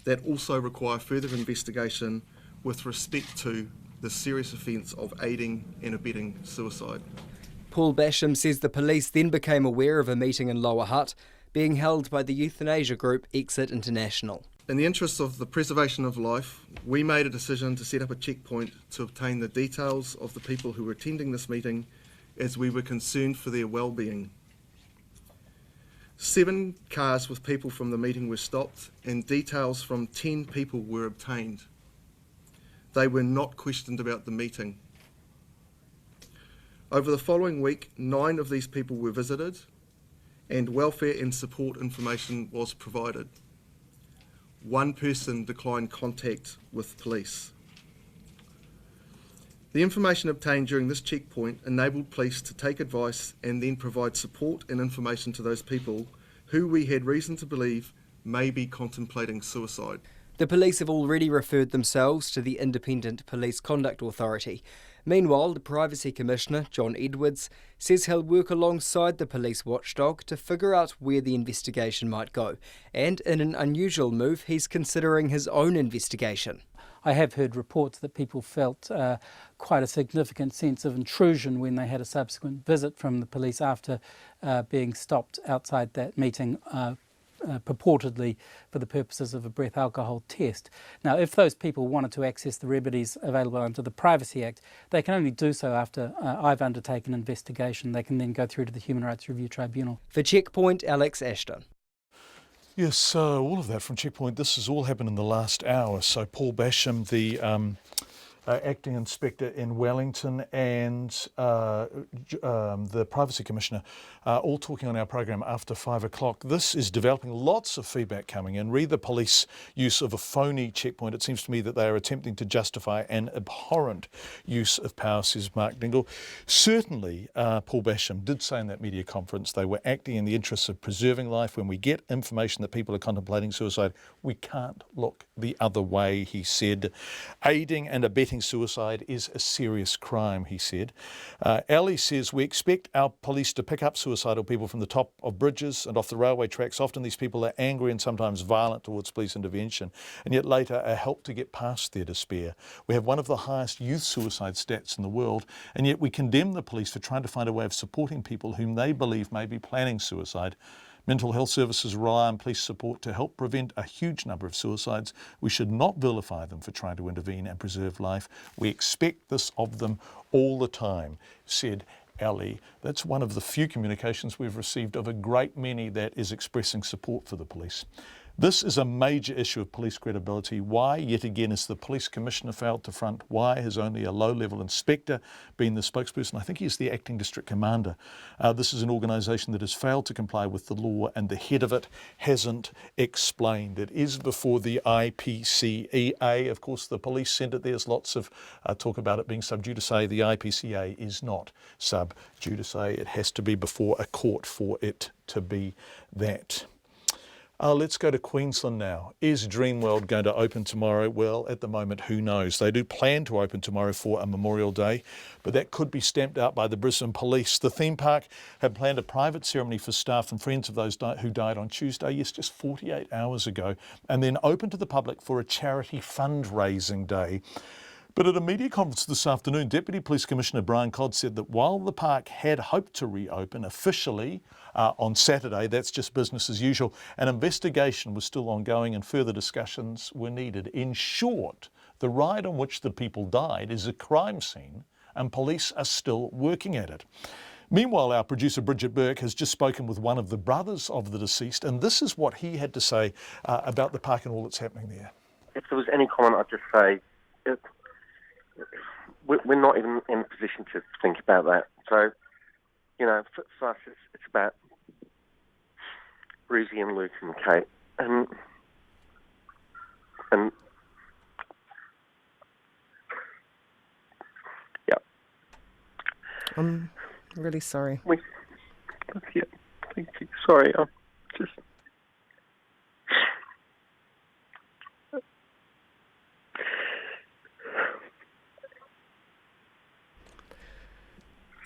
Speaker 8: that also require further investigation with respect to the serious offence of aiding and abetting suicide.
Speaker 1: Paul Basham says the police then became aware of a meeting in Lower Hutt being held by the euthanasia group Exit International.
Speaker 8: In the interests of the preservation of life, we made a decision to set up a checkpoint to obtain the details of the people who were attending this meeting as we were concerned for their well-being. 7 cars with people from the meeting were stopped and details from 10 people were obtained. They were not questioned about the meeting. Over the following week, 9 of these people were visited and welfare and support information was provided. 1 person declined contact with police. The information obtained during this checkpoint enabled police to take advice and then provide support and information to those people who we had reason to believe may be contemplating suicide.
Speaker 1: The police have already referred themselves to the Independent Police Conduct Authority. Meanwhile, the Privacy Commissioner, John Edwards, says he'll work alongside the police watchdog to figure out where the investigation might go. And in an unusual move, he's considering his own investigation.
Speaker 3: I have heard reports that people felt quite a significant sense of intrusion when they had a subsequent visit from the police after being stopped outside that meeting, purportedly for the purposes of a breath alcohol test. Now, if those people wanted to access the remedies available under the Privacy Act, they can only do so after I've undertaken an investigation. They can then go through to the Human Rights Review Tribunal.
Speaker 1: For Checkpoint, Alex Ashton.
Speaker 5: Yes, all of that from Checkpoint. This has all happened in the last hour. So Paul Basham, the acting inspector in Wellington, and the Privacy Commissioner, all talking on our program after 5 o'clock. This is developing, lots of feedback coming in. Read the police use of a phony checkpoint. It seems to me that they are attempting to justify an abhorrent use of power, says Mark Dingle. Certainly, Paul Basham did say in that media conference they were acting in the interests of preserving life. When we get information that people are contemplating suicide, we can't look the other way, he said. Aiding and abetting suicide is a serious crime, he said. Ali says, we expect our police to pick up suicidal people from the top of bridges and off the railway tracks. Often these people are angry and sometimes violent towards police intervention, and yet later are helped to get past their despair. We have one of the highest youth suicide stats in the world, and yet we condemn the police for trying to find a way of supporting people whom they believe may be planning suicide. Mental health services rely on police support to help prevent a huge number of suicides. We should not vilify them for trying to intervene and preserve life. We expect this of them all the time, said Ali. That's one of the few communications we've received of a great many that is expressing support for the police. This is a major issue of police credibility. Why, yet again, has the police commissioner failed to front? Why has only a low-level inspector been the spokesperson? I think he's the acting district commander. This is an organisation that has failed to comply with the law, and the head of it hasn't explained. It is before the IPCEA. Of course, the police sent it. There's lots of talk about it being sub judice. The IPCEA is not sub judice. It has to be before a court for it to be that. Let's go to Queensland now. Is Dreamworld going to open tomorrow? Well, at the moment, who knows? They do plan to open tomorrow for a Memorial Day, but that could be stamped out by the Brisbane Police. The theme park had planned a private ceremony for staff and friends of those who died on Tuesday, yes, just 48 hours ago, and then open to the public for a charity fundraising day. But at a media conference this afternoon, Deputy Police Commissioner Brian Codd said that while the park had hoped to reopen officially on Saturday, that's just business as usual, an investigation was still ongoing and further discussions were needed. In short, the ride on which the people died is a crime scene and police are still working at it. Meanwhile, our producer Bridget Burke has just spoken with one of the brothers of the deceased, and this is what he had to say about the park and all that's happening there.
Speaker 2: If there was any comment, I'd just say we're not even in a position to think about that. So, you know, for us, it's about Brucey and Luke and Kate, and yeah.
Speaker 20: I'm really sorry.
Speaker 2: Yeah, thank you. Sorry, I'm just.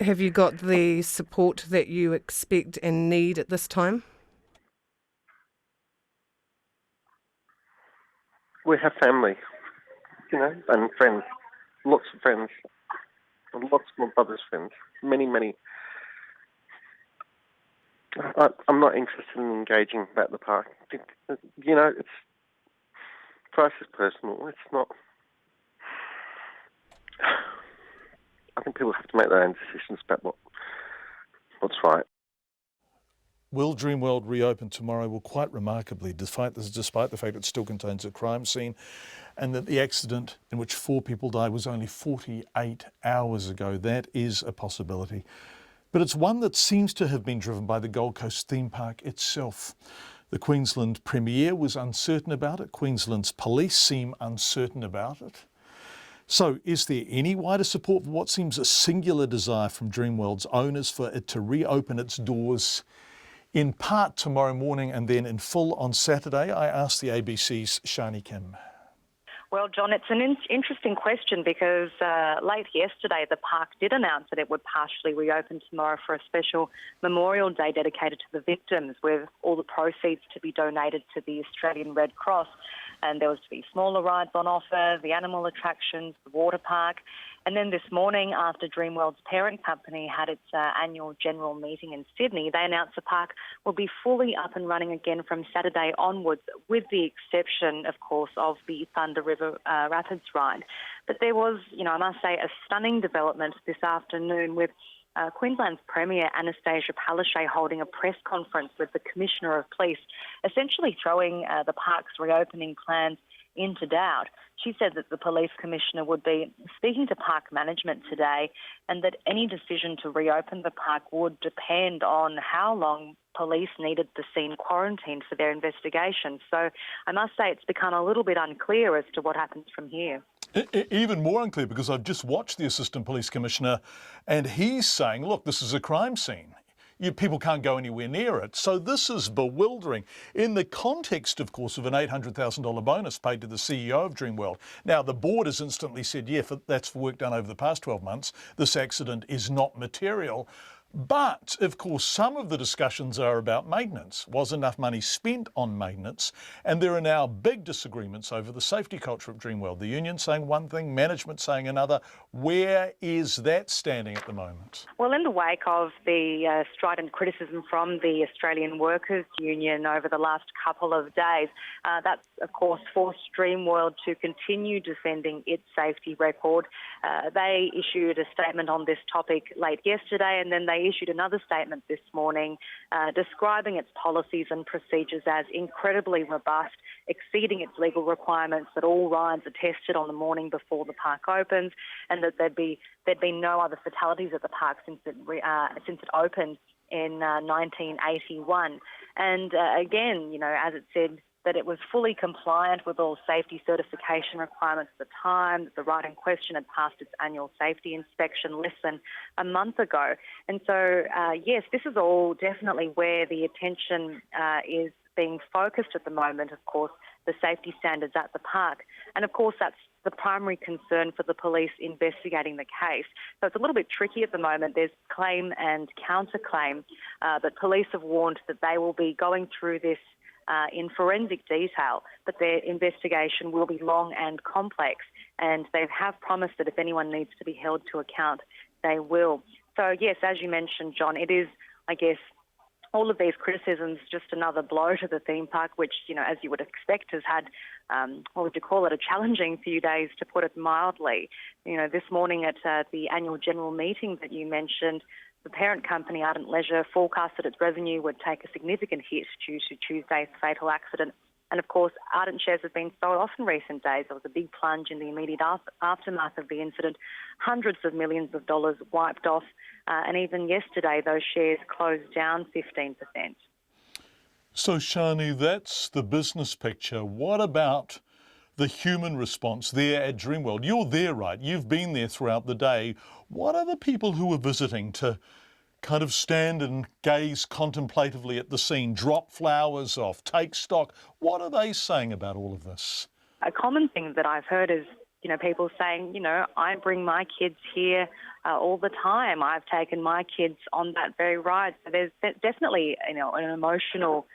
Speaker 20: Have you got the support that you expect and need at this time?
Speaker 2: We have family, you know, and friends, lots of friends, and lots of my brother's friends, many. I'm not interested in engaging about the park. You know, it's for us, it's personal. It's not. I think people have to make their own decisions about what's right.
Speaker 5: Will Dreamworld reopen tomorrow? Well, quite remarkably, despite the fact it still contains a crime scene and that the accident in which 4 people died was only 48 hours ago. That is a possibility. But it's one that seems to have been driven by the Gold Coast theme park itself. The Queensland Premier was uncertain about it. Queensland's police seem uncertain about it. So is there any wider support for what seems a singular desire from Dreamworld's owners for it to reopen its doors in part tomorrow morning and then in full on Saturday? I asked the ABC's Shani Kim.
Speaker 4: Well, John, it's an interesting question because late yesterday the park did announce that it would partially reopen tomorrow for a special Memorial Day dedicated to the victims, with all the proceeds to be donated to the Australian Red Cross. And there was to be smaller rides on offer, the animal attractions, the water park. And then this morning, after Dreamworld's parent company had its annual general meeting in Sydney, they announced the park will be fully up and running again from Saturday onwards, with the exception, of course, of the Thunder River Rapids ride. But there was, I must say, a stunning development this afternoon with Queensland's Premier Anastasia Palaszczuk holding a press conference with the Commissioner of Police, essentially throwing the park's reopening plans into doubt. She said that the Police Commissioner would be speaking to park management today and that any decision to reopen the park would depend on how long police needed the scene quarantined for their investigation. So I must say it's become a little bit unclear as to what happens from here.
Speaker 5: Even more unclear because I've just watched the Assistant Police Commissioner and he's saying, look, this is a crime scene. People can't go anywhere near it. So this is bewildering in the context, of course, of an $800,000 bonus paid to the CEO of Dreamworld. Now, the board has instantly said, yeah, that's for work done over the past 12 months. This accident is not material. But, of course, some of the discussions are about maintenance. Was enough money spent on maintenance? And there are now big disagreements over the safety culture of Dreamworld. The union saying one thing, management saying another. Where is that standing at the moment?
Speaker 4: Well, in the wake of the strident criticism from the Australian Workers Union over the last couple of days, that's, of course, forced Dreamworld to continue defending its safety record. They issued a statement on this topic late yesterday, and then they issued another statement this morning describing its policies and procedures as incredibly robust, exceeding its legal requirements, that all rides are tested on the morning before the park opens, and that there'd been no other fatalities at the park since it opened in 1981. And again, as it said, that it was fully compliant with all safety certification requirements at the time, that the ride in question had passed its annual safety inspection less than a month ago. And so, yes, this is all definitely where the attention is being focused at the moment, of course, the safety standards at the park. And of course, that's the primary concern for the police investigating the case. So it's a little bit tricky at the moment. There's claim and counterclaim, but police have warned that they will be going through this in forensic detail, but their investigation will be long and complex, and they have promised that if anyone needs to be held to account, they will. So yes, as you mentioned, John, it is, I guess, all of these criticisms just another blow to the theme park, which, you know, as you would expect, has had, what would you call it, a challenging few days, to put it mildly. You know, this morning at the annual general meeting that you mentioned, the parent company, Ardent Leisure, forecast that its revenue would take a significant hit due to Tuesday's fatal accident. And of course, Ardent shares have been sold off in recent days. There was a big plunge in the immediate aftermath of the incident. Hundreds of millions of dollars wiped off. And even yesterday, those shares closed down 15%.
Speaker 5: So, Shani, that's the business picture. What about the human response there at Dreamworld? You're there, right? You've been there throughout the day. What are the people who are visiting to kind of stand and gaze contemplatively at the scene, drop flowers off, take stock? What are they saying about all of this?
Speaker 4: A common thing that I've heard is, you know, people saying, you know, I bring my kids here all the time. I've taken my kids on that very ride. So there's definitely, you know, an emotional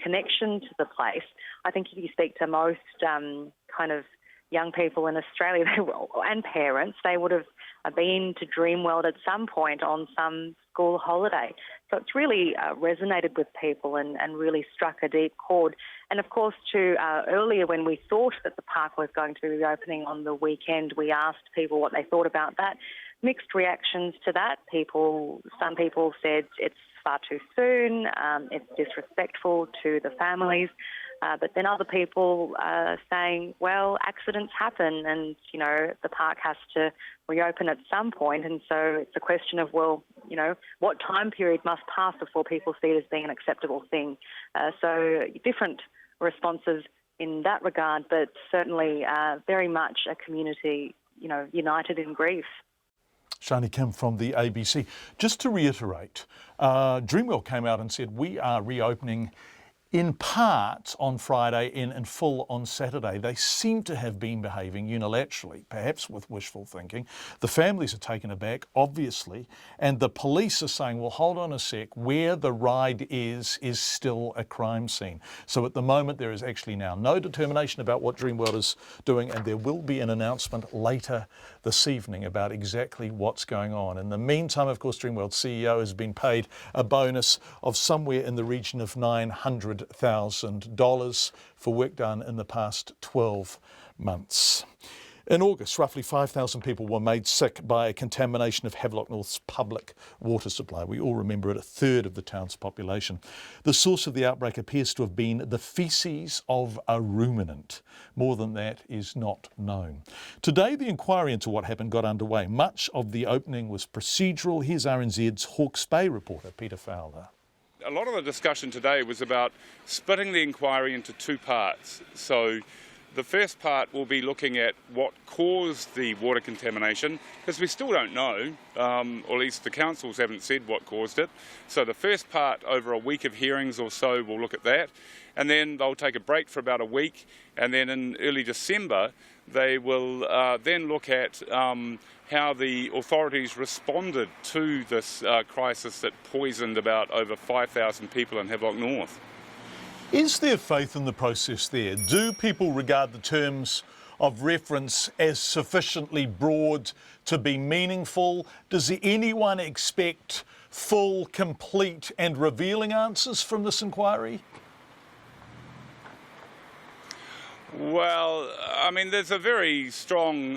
Speaker 4: connection to the place. I think if you speak to most kind of young people in Australia and parents, they would have been to Dreamworld at some point on some school holiday. So it's really resonated with people and really struck a deep chord. And of course, earlier when we thought that the park was going to be reopening on the weekend, we asked people what they thought about that. Mixed reactions to that. Some people said it's far too soon, it's disrespectful to the families. But then other people are saying, well, accidents happen and, you know, the park has to reopen at some point. And so it's a question of, well, you know, what time period must pass before people see it as being an acceptable thing? So different responses in that regard, but certainly very much a community, you know, united in grief.
Speaker 5: Shani Kim from the ABC. Just to reiterate, Dreamworld came out and said we are reopening in part on Friday and in full on Saturday. They seem to have been behaving unilaterally, perhaps with wishful thinking. The families are taken aback, obviously, and the police are saying, well, hold on a sec, where the ride is still a crime scene. So at the moment, there is actually now no determination about what Dreamworld is doing, and there will be an announcement later this evening about exactly what's going on. In the meantime, of course, Dreamworld's CEO has been paid a bonus of somewhere in the region of $900,000 for work done in the past 12 months. In August, roughly 5,000 people were made sick by a contamination of Havelock North's public water supply. We all remember it, a third of the town's population. The source of the outbreak appears to have been the faeces of a ruminant. More than that is not known. Today, the inquiry into what happened got underway. Much of the opening was procedural. Here's RNZ's Hawke's Bay reporter, Peter Fowler.
Speaker 7: A lot of the discussion today was about splitting the inquiry into two parts. So the first part will be looking at what caused the water contamination, because we still don't know, or at least the councils haven't said what caused it. So the first part, over a week of hearings or so, will look at that, and then they'll take a break for about a week, and then in early December they will then look at how the authorities responded to this crisis that poisoned about over 5,000 people in Havelock North.
Speaker 5: Is there faith in the process there? Do people regard the terms of reference as sufficiently broad to be meaningful? Does anyone expect full, complete and revealing answers from this inquiry?
Speaker 7: Well, I mean, there's a very strong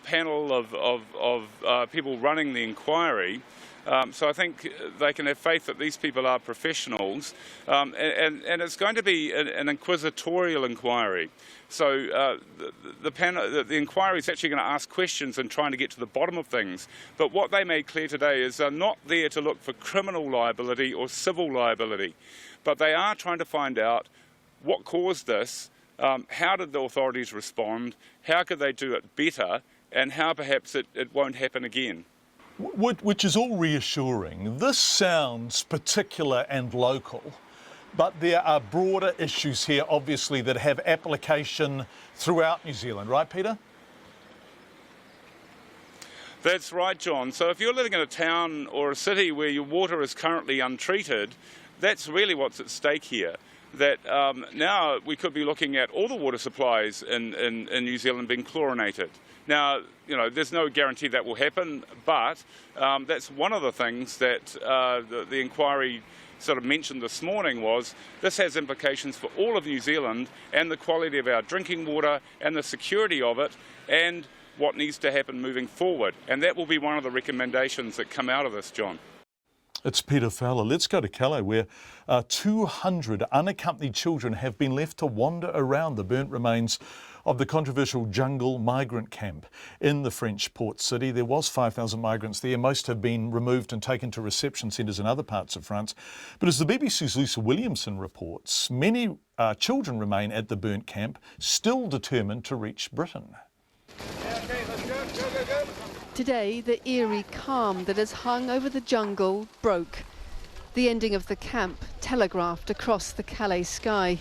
Speaker 7: panel of people running the inquiry. So I think they can have faith that these people are professionals, and it's going to be an inquisitorial inquiry. So the inquiry is actually going to ask questions and trying to get to the bottom of things. But what they made clear today is they're not there to look for criminal liability or civil liability, but they are trying to find out what caused this, how did the authorities respond, how could they do it better, and how perhaps it won't happen again.
Speaker 5: Which is all reassuring. This sounds particular and local, But there are broader issues here, obviously, that have application throughout New Zealand, right, Peter?
Speaker 7: That's right, John. So if you're living in a town or a city where your water is currently untreated, that's really what's at stake here. That now we could be looking at all the water supplies in New Zealand being chlorinated. Now, you know, there's no guarantee that will happen, but that's one of the things that the inquiry sort of mentioned this morning was this has implications for all of New Zealand and the quality of our drinking water and the security of it and what needs to happen moving forward. And that will be one of the recommendations that come out of this, John.
Speaker 5: It's Peter Fowler. Let's go to Calais, where 200 unaccompanied children have been left to wander around the burnt remains of the controversial jungle migrant camp in the French port city. There was 5,000 migrants there. Most have been removed and taken to reception centres in other parts of France. But as the BBC's Lisa Williamson reports, many children remain at the burnt camp, still determined to reach Britain.
Speaker 9: Today, the eerie calm that has hung over the jungle broke. The ending of the camp telegraphed across the Calais sky.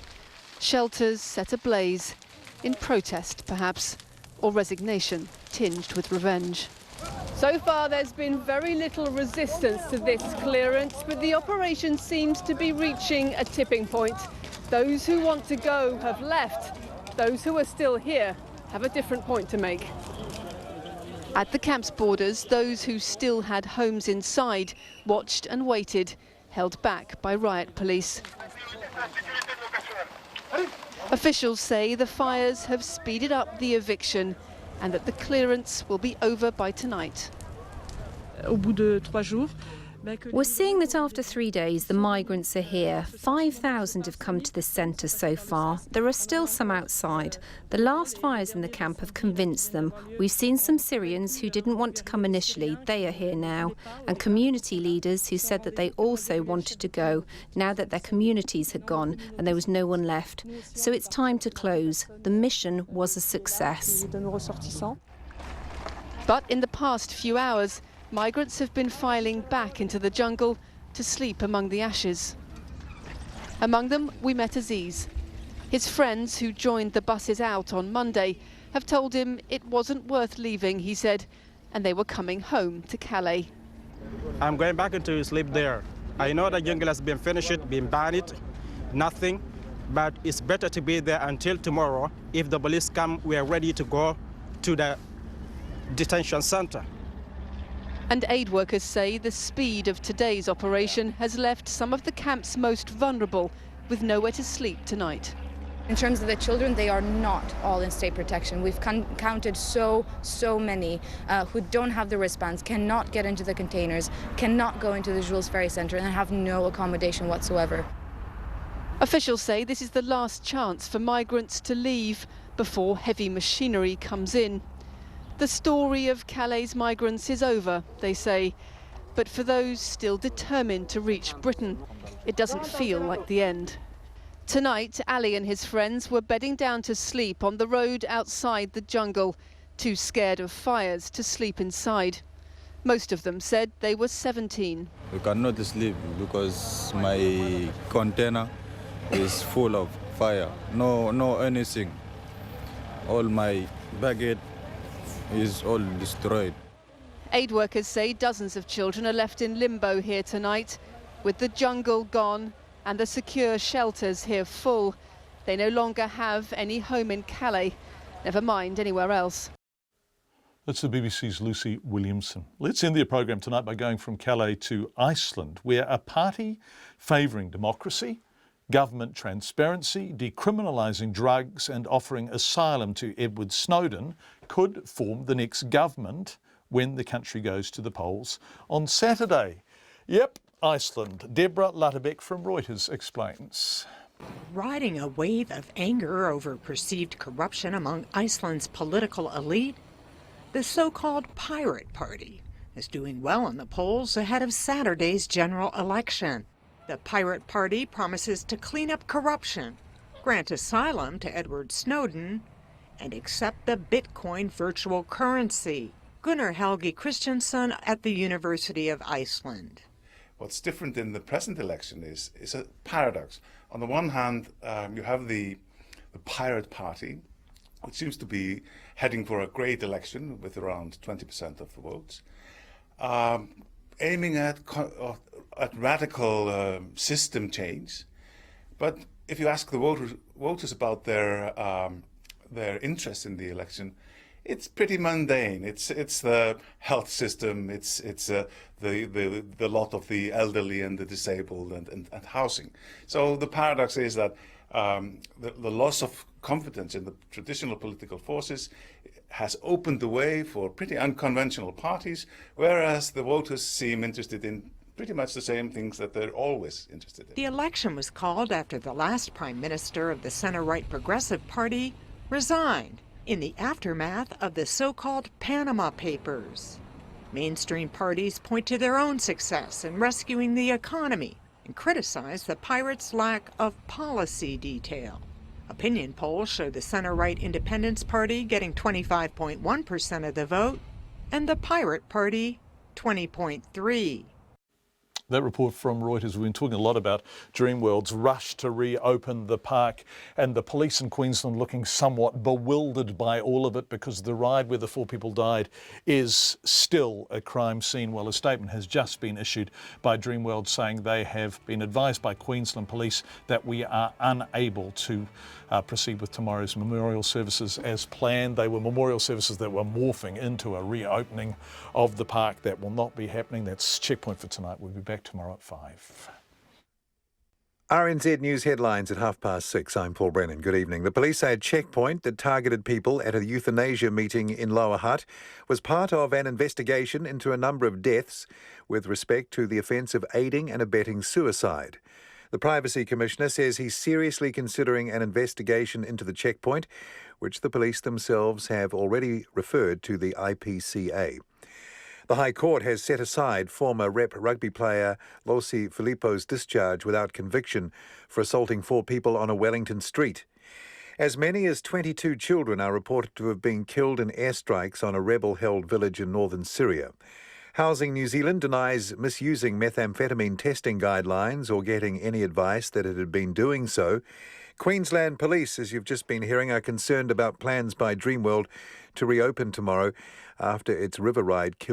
Speaker 9: Shelters set ablaze, in protest perhaps, or resignation tinged with revenge. So far there's been very little resistance to this clearance, but the operation seems to be reaching a tipping point. Those who want to go have left. Those who are still here have a different point to make. At the camp's borders, those who still had homes inside watched and waited, held back by riot police. Officials say the fires have speeded up the eviction and that the clearance will be over by tonight.
Speaker 11: We're seeing that after 3 days, the migrants are here. 5,000 have come to this centre so far. There are still some outside. The last fires in the camp have convinced them. We've seen some Syrians who didn't want to come initially. They are here now. And community leaders who said that they also wanted to go, now that their communities had gone and there was no one left. So it's time to close. The mission was a success.
Speaker 9: But in the past few hours, migrants have been filing back into the jungle to sleep among the ashes. Among them, we met Aziz. His friends who joined the buses out on Monday have told him it wasn't worth leaving, he said, and they were coming home to Calais.
Speaker 12: I'm going back to sleep there. I know the jungle has been finished, been banned, nothing, but it's better to be there until tomorrow. If the police come, we are ready to go to the detention center.
Speaker 9: And aid workers say the speed of today's operation has left some of the camp's most vulnerable with nowhere to sleep tonight.
Speaker 13: In terms of the children, they are not all in state protection. We've counted so many who don't have the wristbands, cannot get into the containers, cannot go into the Jules Ferry Centre and have no accommodation whatsoever.
Speaker 9: Officials say this is the last chance for migrants to leave before heavy machinery comes in. The story of Calais migrants is over, they say, but for those still determined to reach Britain, it doesn't feel like the end. Tonight, Ali and his friends were bedding down to sleep on the road outside the jungle, too scared of fires to sleep inside. Most of them said they were 17.
Speaker 24: We cannot sleep because my container is full of fire. No anything. All my baggage is all destroyed.
Speaker 9: Aid workers say dozens of children are left in limbo here tonight. With the jungle gone and the secure shelters here full, they no longer have any home in Calais, never mind anywhere else.
Speaker 5: That's the BBC's Lucy Williamson. Let's end their programme tonight by going from Calais to Iceland, where a party favouring democracy, government transparency, decriminalising drugs and offering asylum to Edward Snowden could form the next government when the country goes to the polls on Saturday. Yep, Iceland. Deborah Latterbeck from Reuters explains.
Speaker 16: Riding a wave of anger over perceived corruption among Iceland's political elite, the so-called Pirate Party is doing well in the polls ahead of Saturday's general election. The Pirate Party promises to clean up corruption, grant asylum to Edward Snowden, and accept the Bitcoin virtual currency. Gunnar Helgi Kristjansson at the University of Iceland.
Speaker 10: What's different in the present election is a paradox. On the one hand, you have the Pirate Party, which seems to be heading for a great election with around 20% of the votes, aiming at radical system change. But if you ask the voters about their interest in the election, it's pretty mundane. It's the health system. It's the lot of the elderly and the disabled and housing. So the paradox is that the loss of confidence in the traditional political forces has opened the way for pretty unconventional parties, whereas the voters seem interested in pretty much the same things that they're always interested in.
Speaker 16: The election was called after the last prime minister of the center-right Progressive Party resigned in the aftermath of the so-called Panama Papers. Mainstream parties point to their own success in rescuing the economy and criticize the pirates' lack of policy detail. Opinion polls show the center-right Independence Party getting 25.1% of the vote and the Pirate Party 20.3%.
Speaker 5: That report from Reuters, we've been talking a lot about Dreamworld's rush to reopen the park, and the police in Queensland looking somewhat bewildered by all of it because the ride where the 4 people died is still a crime scene. Well, a statement has just been issued by Dreamworld saying they have been advised by Queensland Police that we are unable to proceed with tomorrow's memorial services as planned. They were memorial services that were morphing into a reopening of the park. That will not be happening. That's Checkpoint for tonight. We'll be back tomorrow at 5.
Speaker 6: RNZ News headlines at 6:30. I'm Paul Brennan. Good evening. The police say a checkpoint that targeted people at a euthanasia meeting in Lower Hutt was part of an investigation into a number of deaths with respect to the offence of aiding and abetting suicide. The Privacy Commissioner says he's seriously considering an investigation into the checkpoint, which the police themselves have already referred to the IPCA. The High Court has set aside former rep rugby player Losi Filippo's discharge without conviction for assaulting 4 people on a Wellington street. As many as 22 children are reported to have been killed in airstrikes on a rebel-held village in northern Syria. Housing New Zealand denies misusing methamphetamine testing guidelines or getting any advice that it had been doing so. Queensland Police, as you've just been hearing, are concerned about plans by Dreamworld to reopen tomorrow after its river ride killed